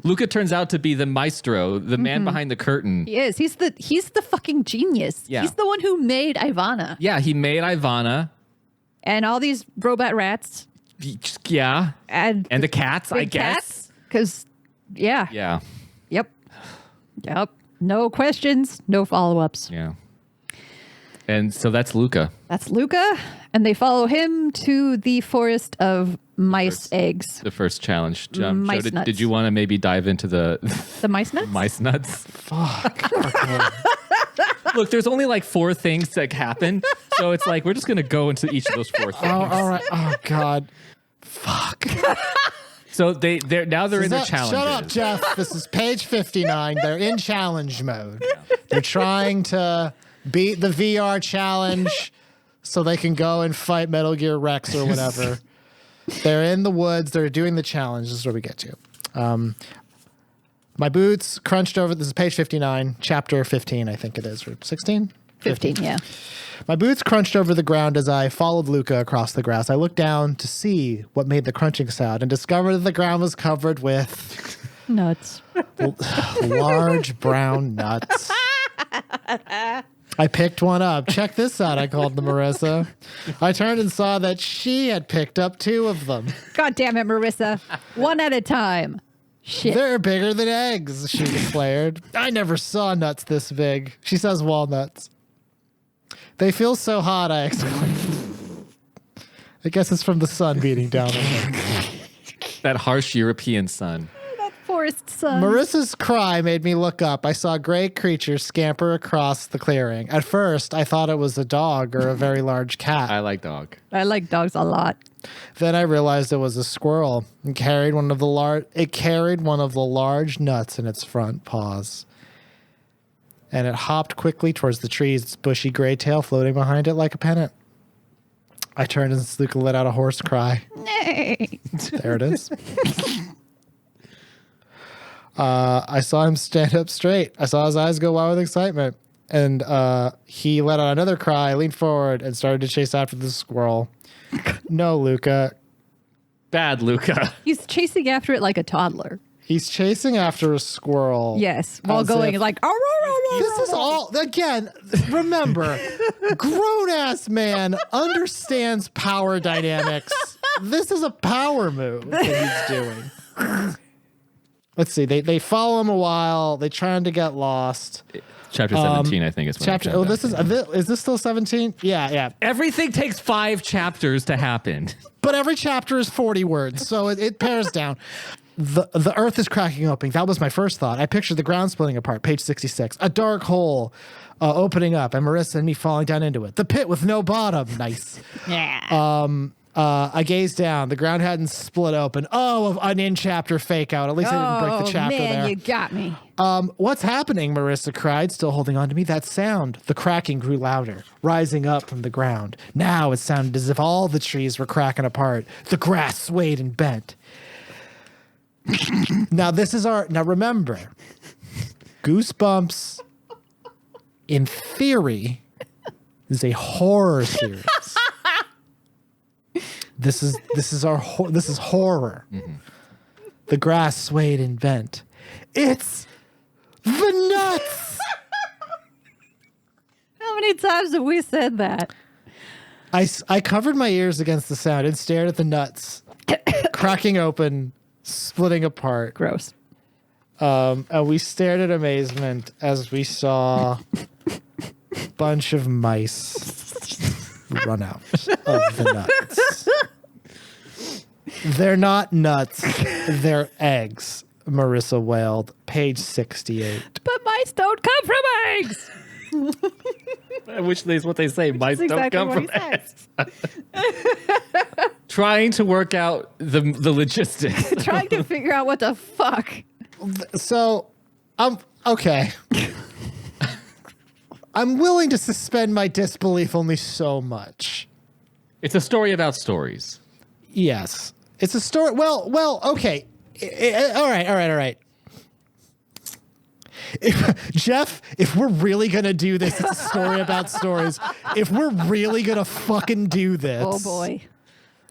Luca turns out to be the maestro, the man behind the curtain. He is. He's the fucking genius. Yeah. He's the one who made Ivana. Yeah, he made Ivana. And all these robot rats. Yeah. And the cats, I guess. Because, yeah. Yeah. Yep. No questions, no follow-ups. Yeah. And so that's Luca. That's Luca. And they follow him to the forest of mice eggs. The first challenge. Mice Joe, nuts. did you want to maybe dive into the The mice nuts? mice nuts? Fuck. Look, there's only like 4 things that happen. So it's like, we're just going to go into each of those 4 things. Oh, all right. Oh, God. Fuck. So they're in their challenges. Shut up, Jeff. This is page 59. They're in challenge mode. They're trying to beat the VR challenge so they can go and fight Metal Gear Rex or whatever. They're in the woods. They're doing the challenge. This is where we get to. My boots crunched over. This is page 59, chapter 15, I think it is, or 16? 15, yeah. My boots crunched over the ground as I followed Luca across the grass. I looked down to see what made the crunching sound and discovered that the ground was covered with Nuts. large brown nuts. I picked one up. Check this out, I called to Marissa. I turned and saw that she had picked up 2 of them. God damn it, Marissa. One at a time. Shit. They're bigger than eggs, she declared. I never saw nuts this big. She says walnuts. They feel so hot, I exclaimed. I guess it's from the sun beating down on them. That harsh European sun. That poor forest sun. Marissa's cry made me look up. I saw a gray creature scamper across the clearing. At first, I thought it was a dog or a very large cat. I like dog. I like dogs a lot. Then I realized it was a squirrel and carried one of the large nuts in its front paws. And it hopped quickly towards the trees, its bushy gray tail floating behind it like a pennant. I turned and Sluka let out a hoarse cry. Nay. There it is. I saw him stand up straight. I saw his eyes go wild with excitement. And he let out another cry, leaned forward, and started to chase after the squirrel. No, Luca. Bad Luca. He's chasing after it like a toddler. He's chasing after a squirrel. Yes, while as going if- like, This is all, again, remember, grown-ass man understands power dynamics. This is a power move that he's doing. Let's see. They follow him a while. They trying to get lost. Chapter 17, I think is when Chapter. it Oh, comes this out. is this still 17? Yeah. Everything takes 5 chapters to happen. But every chapter is 40 words, so it pares down. The earth is cracking open. That was my first thought. I pictured the ground splitting apart. Page 66. A dark hole opening up, and Marissa and me falling down into it. The pit with no bottom. Nice. yeah. I gazed down. The ground hadn't split open. Oh, an in-chapter fake out. At least I didn't break the chapter man, there. you got me. What's happening? Marissa cried, still holding on to me. That sound. The cracking grew louder, rising up from the ground. Now it sounded as if all the trees were cracking apart. The grass swayed and bent. Now remember, Goosebumps, in theory, is a horror series. This is horror. Mm-hmm. The grass swayed and bent. It's the nuts. How many times have we said that? I covered my ears against the sound and stared at the nuts, cracking open, splitting apart. Gross. And we stared in amazement as we saw a bunch of mice run out of the nuts. They're not nuts. They're eggs, Marissa wailed. Page 68. But mice don't come from eggs. Which is what they say. Mice That's don't exactly come what from he says. Trying to work out the logistics. Trying to figure out what the fuck. So, okay. I'm willing to suspend my disbelief only so much. It's a story about stories. Yes. It's a story. Well, okay. All right. Jeff, if we're really going to do this, it's a story about stories. If we're really going to fucking do this. Oh boy.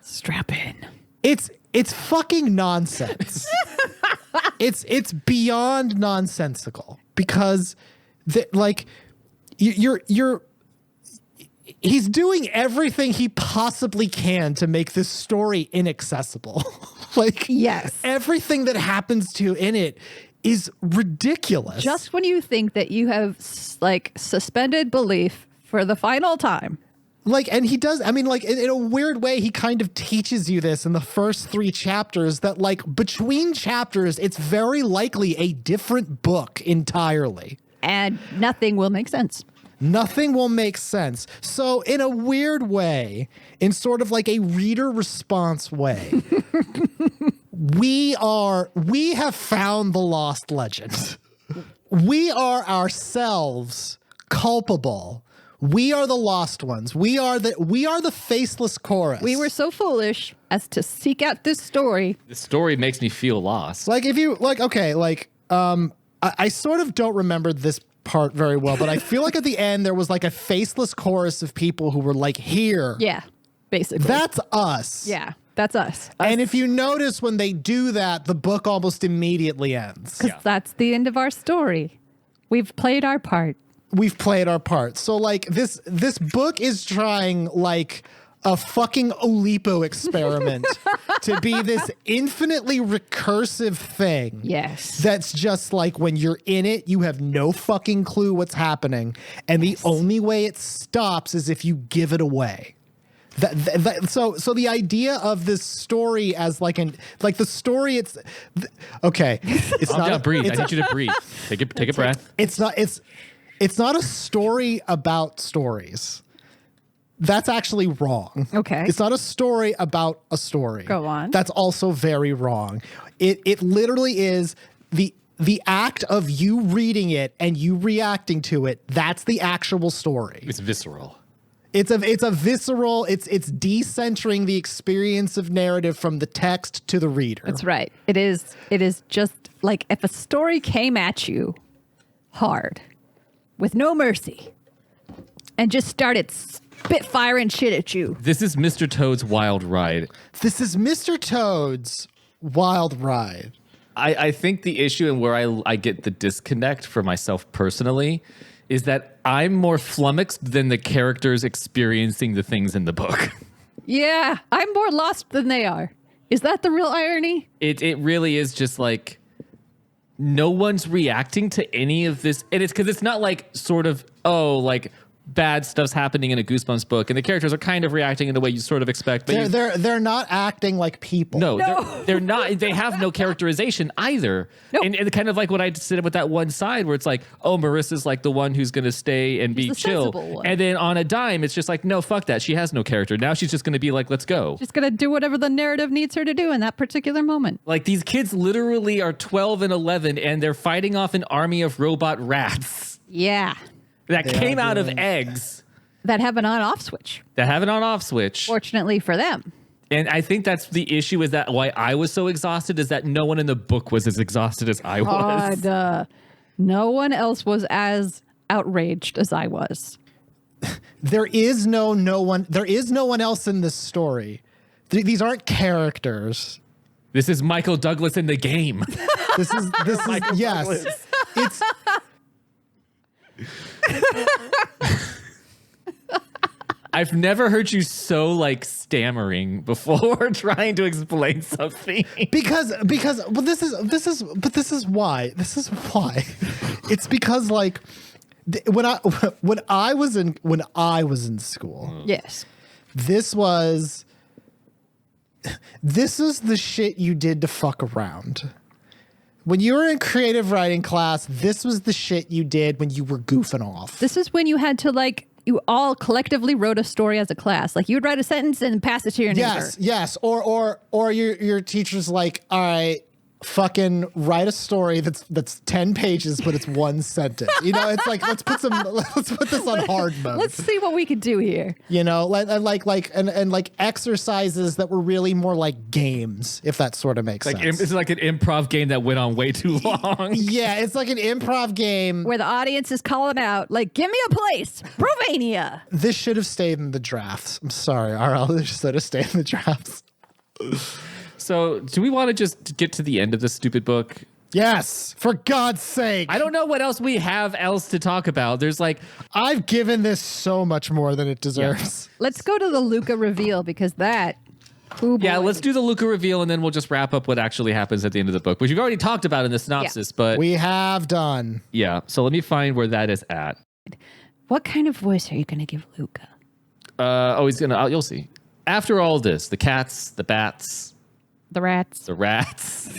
Strap in. It's fucking nonsense. It's beyond nonsensical because you're he's doing everything he possibly can to make this story inaccessible. Yes. Everything that happens in it is ridiculous. Just when you think that you have suspended belief for the final time. And he does, in a weird way, he kind of teaches you this in the first 3 chapters that between chapters, it's very likely a different book entirely. And nothing will make sense. Nothing will make sense. So in a weird way, in sort of like a reader response way, we have found the lost legend. We are ourselves culpable. We are the lost ones. We are the faceless chorus. We were so foolish as to seek out this story. The story makes me feel lost. I sort of don't remember this part very well, but I feel like at the end there was a faceless chorus of people who were here. Yeah, basically. That's us. Yeah, that's us. And if you notice when they do that, the book almost immediately ends. Because that's the end of our story. We've played our part. We've played our part. So this book is trying a fucking Oulipo experiment to be this infinitely recursive thing. Yes. That's just when you're in it, you have no fucking clue what's happening. And the only way it stops is if you give it away. So the idea of this story as the story, okay. It's not breathe. I need you to breathe. Take a breath. It's not a story about stories. That's actually wrong. Okay. It's not a story about a story. Go on. That's also very wrong. It literally is the act of you reading it and you reacting to it. That's the actual story. It's visceral. It's a visceral. It's decentering the experience of narrative from the text to the reader. That's right. It is just like if a story came at you hard with no mercy and just started spitfiring shit at you. This is Mr. Toad's Wild Ride. This is Mr. Toad's Wild Ride. I think the issue and where I get the disconnect for myself personally is that I'm more flummoxed than the characters experiencing the things in the book. Yeah, I'm more lost than they are. Is that the real irony? It really is just like no one's reacting to any of this. And it's because it's not like sort of, like bad stuff's happening in a Goosebumps book and the characters are kind of reacting in the way you sort of expect. But they're not acting like people. No. They're not. They have no characterization either. Nope. And kind of like what I said with that one side where it's like, oh, Marissa's like the one who's going to stay and be the chill. sensible one. And then on a dime, it's just like, no, fuck that. She has no character. Now she's just going to be like, let's go. Just gonna do whatever the narrative needs her to do in that particular moment. Like these kids literally are 12 and 11 and they're fighting off an army of robot rats Yeah. that came out of eggs. That have an on-off switch. That have an on-off switch. Fortunately for them. And I think that's the issue is that why I was so exhausted is that no one in the book was as exhausted as I was. God, no one else was as outraged as I was. There is no one else in this story. These aren't characters. This is Michael Douglas in the game. This is yes. Douglas. It's I've never heard you so like stammering before trying to explain something. because well this is why. It's because like when I was in school. Yes. This is the shit you did to fuck around. When you were in creative writing class, this was the shit you did when you were goofing off. This is when you had to you all collectively wrote a story as a class. Like you would write a sentence and pass it to your neighbor. Yes. Or your teacher's like, all right, fucking write a story that's 10 pages, but it's one sentence. You know, it's like let's put this on hard mode. Let's see what we could do here. You know, like exercises that were really more like games, if that sort of makes sense. It's like an improv game that went on way too long. Yeah, it's like an improv game where the audience is calling out, like, give me a place, Provania. This should have stayed in the drafts. I'm sorry, RL. This should have stayed in the drafts. So, do we want to just get to the end of this stupid book? Yes, for God's sake. I don't know what else we have else to talk about. There's like... I've given this so much more than it deserves. Yeah. Let's go to the Luca reveal because that... Oh boy. Yeah, let's do the Luca reveal and then we'll just wrap up what actually happens at the end of the book, which you've already talked about in the synopsis, but... We have done. Yeah, so let me find where that is at. What kind of voice are you going to give Luca? He's going to... You'll see. After all this, the cats, the bats... The rats. The rats.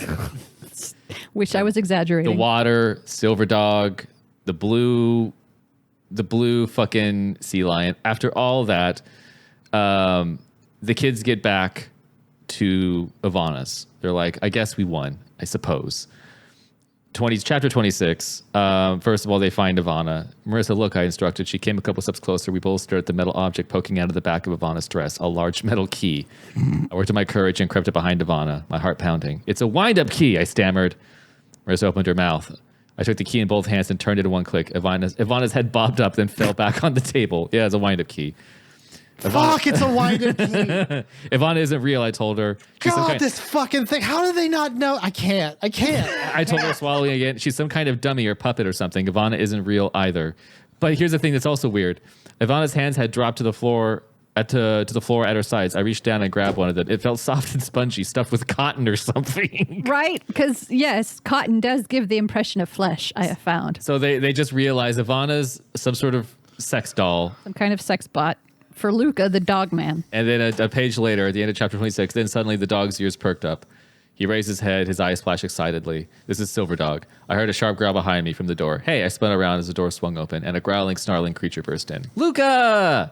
Wish I was exaggerating. The water, silver dog, the blue fucking sea lion. After all that, the kids get back to Ivana's. They're like, I guess we won, I suppose. Chapter 26. First of all, they find Ivana. Marissa, look, I instructed. She came a couple steps closer. We both stared at the metal object poking out of the back of Ivana's dress, a large metal key. I worked on my courage and crept up behind Ivana, my heart pounding. It's a wind-up key, I stammered. Marissa opened her mouth. I took the key in both hands and turned it in one click. Ivana's head bobbed up, then fell back on the table. Yeah, it's a wind-up key. Fuck, it's a wind-up key. Ivana isn't real, I told her. This fucking thing. How do they not know? I can't. I told her swallowing again. She's some kind of dummy or puppet or something. Ivana isn't real either. But here's the thing that's also weird. Ivana's hands had dropped to the floor to the floor at her sides. I reached down and grabbed one of them. It felt soft and spongy, stuffed with cotton or something. Right? Because, yes, cotton does give the impression of flesh, I have found. So they just realized Ivana's some sort of sex doll. Some kind of sex bot for Luca, the dog man. And then a page later, at the end of chapter 26, then suddenly the dog's ears perked up. He raised his head, his eyes flashed excitedly. This is Silver Dog. I heard a sharp growl behind me from the door. Hey, I spun around as the door swung open, and a growling, snarling creature burst in. Luca!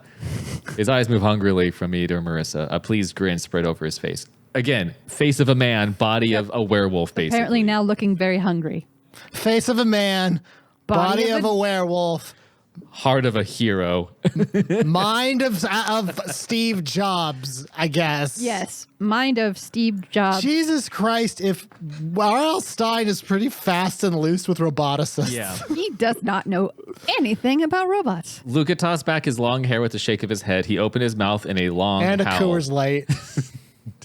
His eyes moved hungrily from me to Marissa. A pleased grin spread over his face. Again, face of a man, body of a werewolf, basically. Apparently now looking very hungry. Face of a man, body of a werewolf, Heart of a hero. mind of Steve Jobs, I guess. Yes, mind of Steve Jobs. Jesus Christ, if R.L. Stine is pretty fast and loose with roboticists. Yeah. He does not know anything about robots. Luca tossed back his long hair with a shake of his head. He opened his mouth in a long And a howl. Coors Light.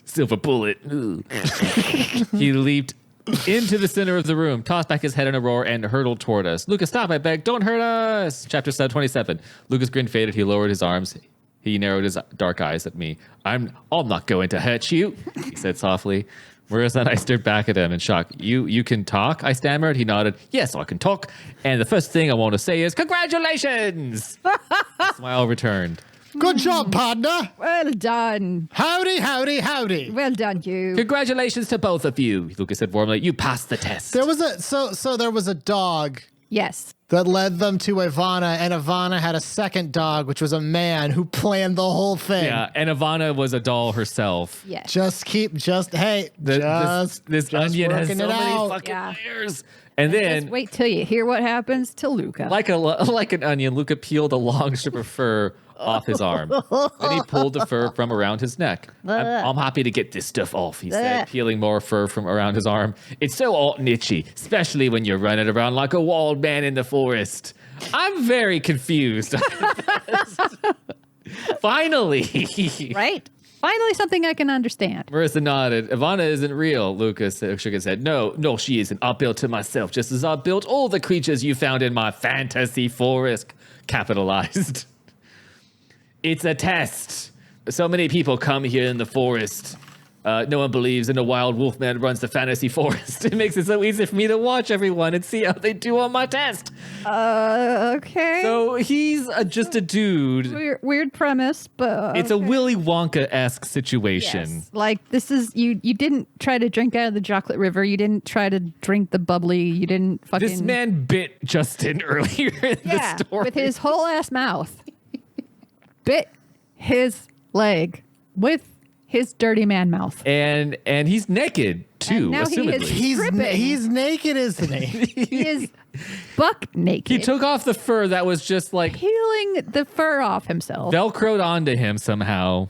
Silver bullet. He leaped into the center of the room, tossed back his head in a roar, and hurtled toward us. Lucas, stop, I beg. Don't hurt us. Chapter 27. Lucas' grin faded. He lowered his arms. He narrowed his dark eyes at me. I'm not going to hurt you, he said softly. Marissa and I stared back at him in shock. You can talk? I stammered. He nodded. Yes, I can talk. And the first thing I want to say is congratulations. The smile returned. Good job, partner. Well done. Howdy, howdy, howdy. Well done, you. Congratulations to both of you, Lucas said warmly. You passed the test. There was there was a dog Yes. that led them to Ivana, and Ivana had a second dog, which was a man who planned the whole thing. Yeah, and Ivana was a doll herself. Yes. Just This onion has working so it many out. fucking Yeah. layers. And then, Just wait till you hear what happens to Luca. like an onion, Luca peeled a long strip of fur off his arm. Then he pulled the fur from around his neck. I'm happy to get this stuff off, he said, peeling more fur from around his arm. It's so hot and itchy, especially when you're running around like a wild man in the forest. I'm very confused. Finally. Right? Finally, something I can understand. Marissa nodded. Ivana isn't real, Lucas shook his head. No, she isn't. I built her myself, just as I built all the creatures you found in my fantasy forest. Capitalized. It's a test. So many people come here in the forest. No one believes in a wild wolf man runs the fantasy forest. It makes it so easy for me to watch everyone and see how they do on my test. Okay. So he's just a dude. Weird premise, but It's a Willy Wonka-esque situation. yes. Like this is you didn't try to drink out of the chocolate river. You didn't try to drink the bubbly. You didn't fucking This man bit Justin earlier in the story. with his whole ass mouth. Bit his leg with his dirty man mouth. and he's naked too, And now he is- assumedly. He's naked, isn't he? He is buck naked. He took off the fur that was just like peeling the fur off himself. velcroed onto him somehow.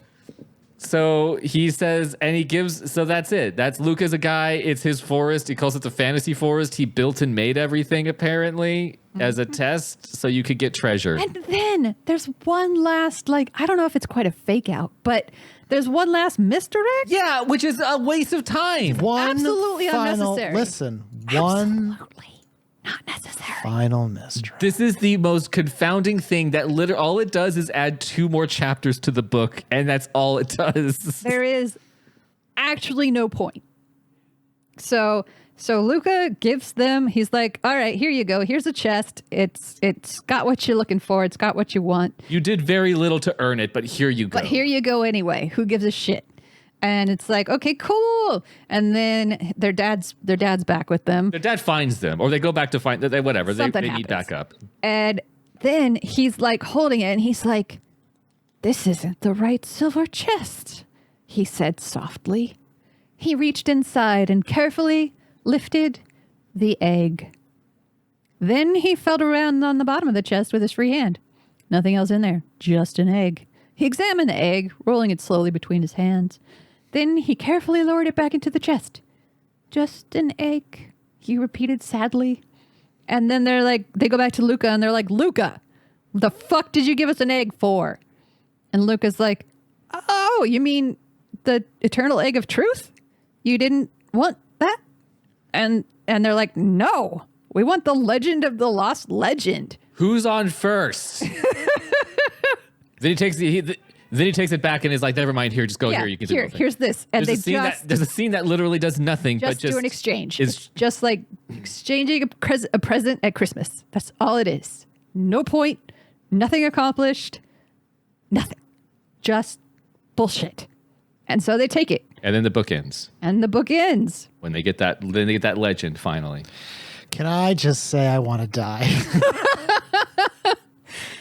So he says, and he gives, so that's it. That's Luca's a guy. It's his forest. He calls it the fantasy forest. He built and made everything apparently as a test so you could get treasure. And then there's one last, like, I don't know if it's quite a fake out, but there's one last misdirect. Yeah, which is a waste of time. One Absolutely final, unnecessary. Listen, one Absolutely not necessary. final mystery. This is the most confounding thing that all it does is add 2 more chapters to the book, and that's all it does. There is actually no point. So Luca gives them, he's like, all right, here you go. Here's a chest. It's got what you're looking for. It's got what you want. You did very little to earn it, but here you go. But here you go anyway. Who gives a shit? And it's like, okay, cool. And then their dad's back with them. Their dad finds them, or they go back to find whatever. Something They need happens. backup. And then he's like holding it and he's like, this isn't the right silver chest, he said softly. He reached inside and carefully lifted the egg. Then he felt around on the bottom of the chest with his free hand. Nothing else in there, just an egg. He examined the egg, rolling it slowly between his hands. Then he carefully lowered it back into the chest. Just an egg, he repeated sadly. And then they go back to Luca and they're like, Luca, what the fuck did you give us an egg for? And Luca's like, oh, you mean the eternal egg of truth? You didn't want that? And they're like, no, we want the legend of the lost legend. Who's on first? Then he takes it back and is like, never mind. Here, just go here. You can do nothing. Here's this, and There's a scene that literally does nothing, but do an exchange. Is It's just like exchanging a present at Christmas. That's all it is. No point. Nothing accomplished. Nothing. just bullshit. And so they take it. And then the book ends. And the book ends. When they get that, then they get that legend finally. Can I just say I want to die?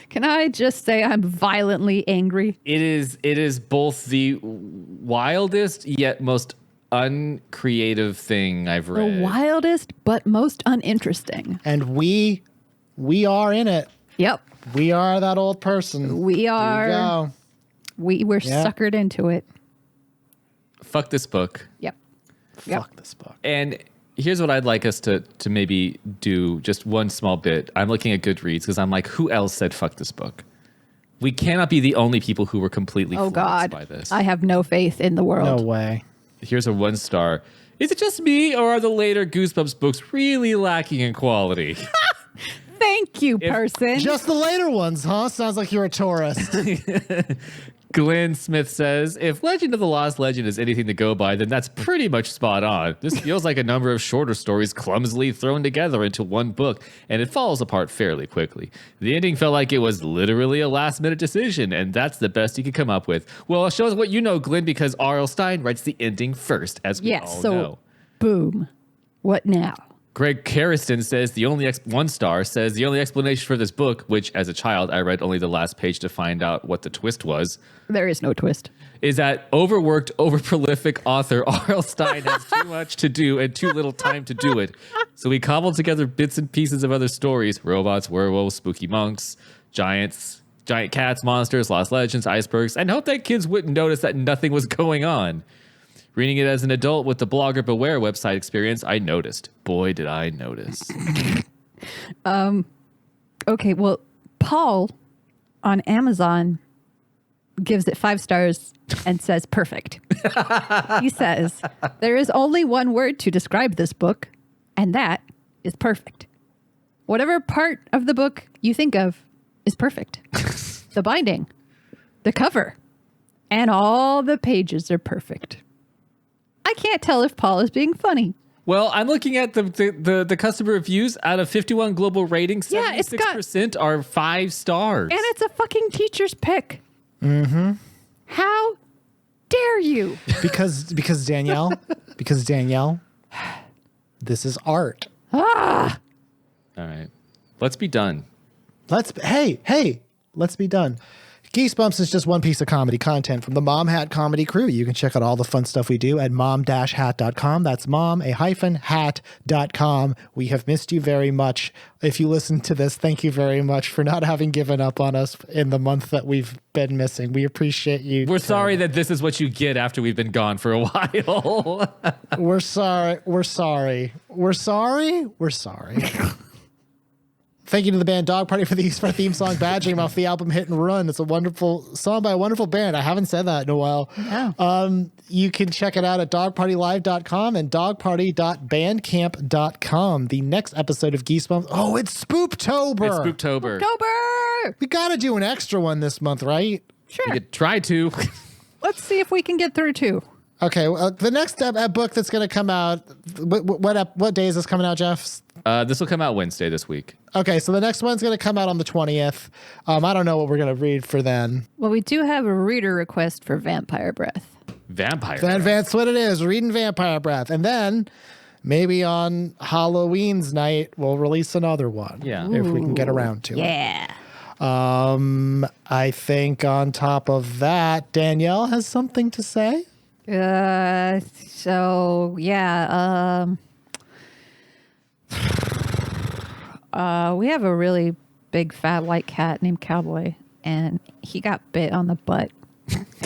Can I just say I'm violently angry? It is both the wildest yet most uncreative thing I've read. The wildest but most uninteresting. And we are in it. Yep. We are that old person. We There are. you go. We were Yeah. suckered into it. Fuck this book. Yep. Yep. Fuck this book. And here's what I'd like us to maybe do, just one small bit. I'm looking at Goodreads because I'm like, who else said fuck this book? We cannot be the only people who were completely Oh flummoxed God. by this. I have no faith in the world. No way. Here's a 1 star. Is it just me, or are the later Goosebumps books really lacking in quality? Thank you, person. Just the later ones, huh? Sounds like you're a tourist. Glenn Smith says, if Legend of the Lost Legend is anything to go by, then that's pretty much spot on. This feels like a number of shorter stories clumsily thrown together into one book, and it falls apart fairly quickly. The ending felt like it was literally a last-minute decision, and that's the best you could come up with. Well, it shows what you know, Glenn, because R.L. Stine writes the ending first, as we yes. all So, know. boom. What now? Greg Carriston says the only 1 star says the only explanation for this book, which as a child I read only the last page to find out what the twist was, There is no twist. is that overworked, overprolific author R.L. Stine has too much to do and too little time to do it. So he cobbled together bits and pieces of other stories: robots, werewolves, spooky monks, giants, giant cats, monsters, lost legends, icebergs, and hoped that kids wouldn't notice that nothing was going on. Reading it as an adult with the Blogger Beware website experience, I noticed. Boy, did I notice. Okay, well, Paul on Amazon gives it 5 stars and says perfect. He says, there is only one word to describe this book, and that is perfect. Whatever part of the book you think of is perfect. The binding, the cover, and all the pages are perfect. I can't tell if Paul is being funny. Well, I'm looking at the customer reviews. Out of 51 global ratings, Yeah, it's got- 76% are 5 stars. And it's a fucking teacher's pick. Mm-hmm. How dare you? because Danielle, this is art. All right. Let's be done. Let's be done. Geesebumps is just one piece of comedy content from the Mom Hat comedy crew. You can check out all the fun stuff we do at mom-hat.com. That's mom-hat.com. We have missed you very much. If you listen to this, thank you very much for not having given up on us in the month that we've been missing. We appreciate you. We're sorry that this is what you get after we've been gone for a while. We're sorry. We're sorry. We're sorry. We're sorry. Thank you to the band Dog Party for the theme song Badgering off the album Hit and Run. It's a wonderful song by a wonderful band. I haven't said that in a while. No. You can check it out at dogpartylive.com and dogparty.bandcamp.com. The next episode of Geesebumps. Oh, it's Spooptober. It's Spooktober. October! We got to do an extra one this month, right? Sure. We could try to. Let's see if we can get through 2. Okay. The next book that's going to come out, what day is this coming out, Jeff? This will come out Wednesday this week. Okay, so the next one's going to come out on the 20th. I don't know what we're going to read for then. Well, we do have a reader request for Vampire Breath. Vampire. That's what it is, reading Vampire Breath. And then maybe on Halloween's night, we'll release another one. Yeah. If we can get around to it. Yeah. I think on top of that, Danielle has something to say. So yeah, we have a really big fat white cat named Cowboy, and he got bit on the butt,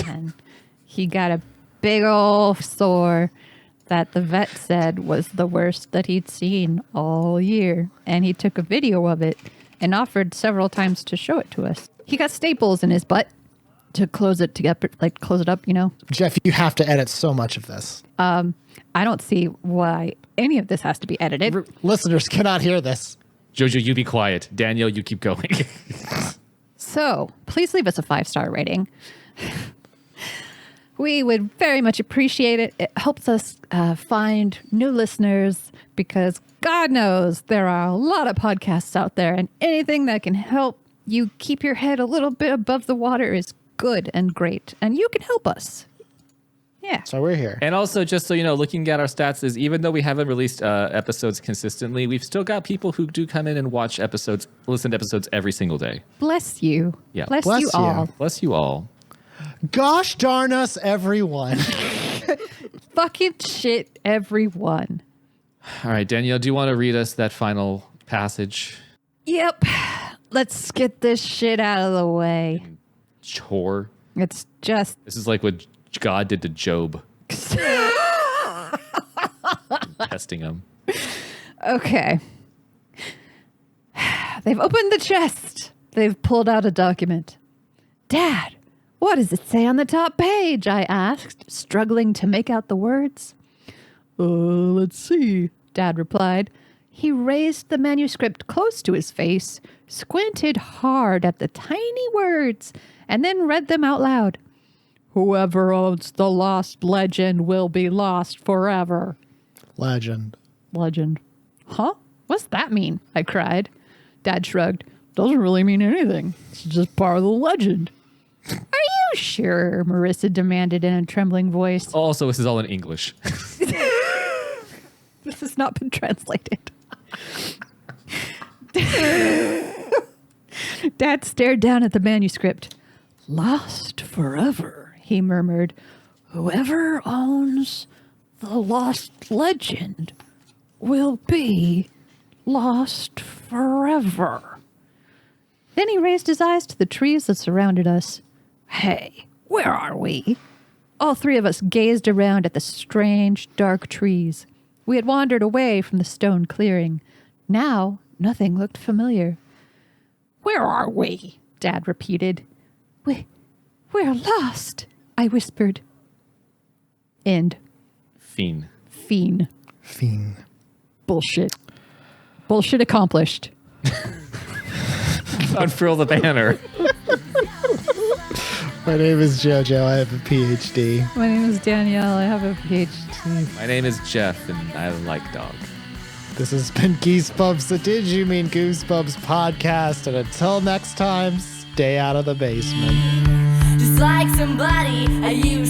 and he got a big old sore that the vet said was the worst that he'd seen all year, and he took a video of it and offered several times to show it to us. He got staples in his butt to close it together, like close it up, you know. Jeff, you have to edit so much of this. I don't see why any of this has to be edited. Listeners cannot hear this. Jojo, you be quiet. Danielle, you keep going. So please leave us a 5-star rating. We would very much appreciate it. It helps us find new listeners because God knows there are a lot of podcasts out there, and anything that can help you keep your head a little bit above the water is good and great, and you can help us. Yeah. So we're here. And also, just so you know, looking at our stats is even though we haven't released episodes consistently, we've still got people who do come in and watch episodes, listen to episodes every single day. Bless you. Yeah. Bless Bless you you. all. Bless you all. Gosh darn us, everyone. Fucking shit, everyone. All right, Danielle, do you want to read us that final passage? Yep. Let's get this shit out of the way. Chore. It's just This is like what God did to Job. Testing him. okay. They've opened the chest. They've pulled out a document. Dad, what does it say on the top page? I asked, struggling to make out the words. Let's see, Dad replied. He raised the manuscript close to his face, squinted hard at the tiny words, and then read them out loud. Whoever owns the lost legend will be lost forever. Legend. Legend. Huh? What's that mean? I cried. Dad shrugged. Doesn't really mean anything. It's just part of the legend. Are you sure? Marissa demanded in a trembling voice. Also, this is all in English. This has not been translated. Dad stared down at the manuscript. Lost forever, he murmured. Whoever owns the lost legend will be lost forever. Then he raised his eyes to the trees that surrounded us. Hey, where are we? All three of us gazed around at the strange, dark trees. We had wandered away from the stone clearing. Now, nothing looked familiar. Where are we? Dad repeated. We're lost, I whispered. End. Fiend. Fiend. Bullshit. Bullshit accomplished. Unfurl the banner. My name is JoJo. I have a PhD. My name is Danielle. I have a PhD. My name is Jeff, and I like dog. This has been Geesebumps, the Did You Mean Goosebumps podcast. And until next time, stay out of the basement. Just like somebody I used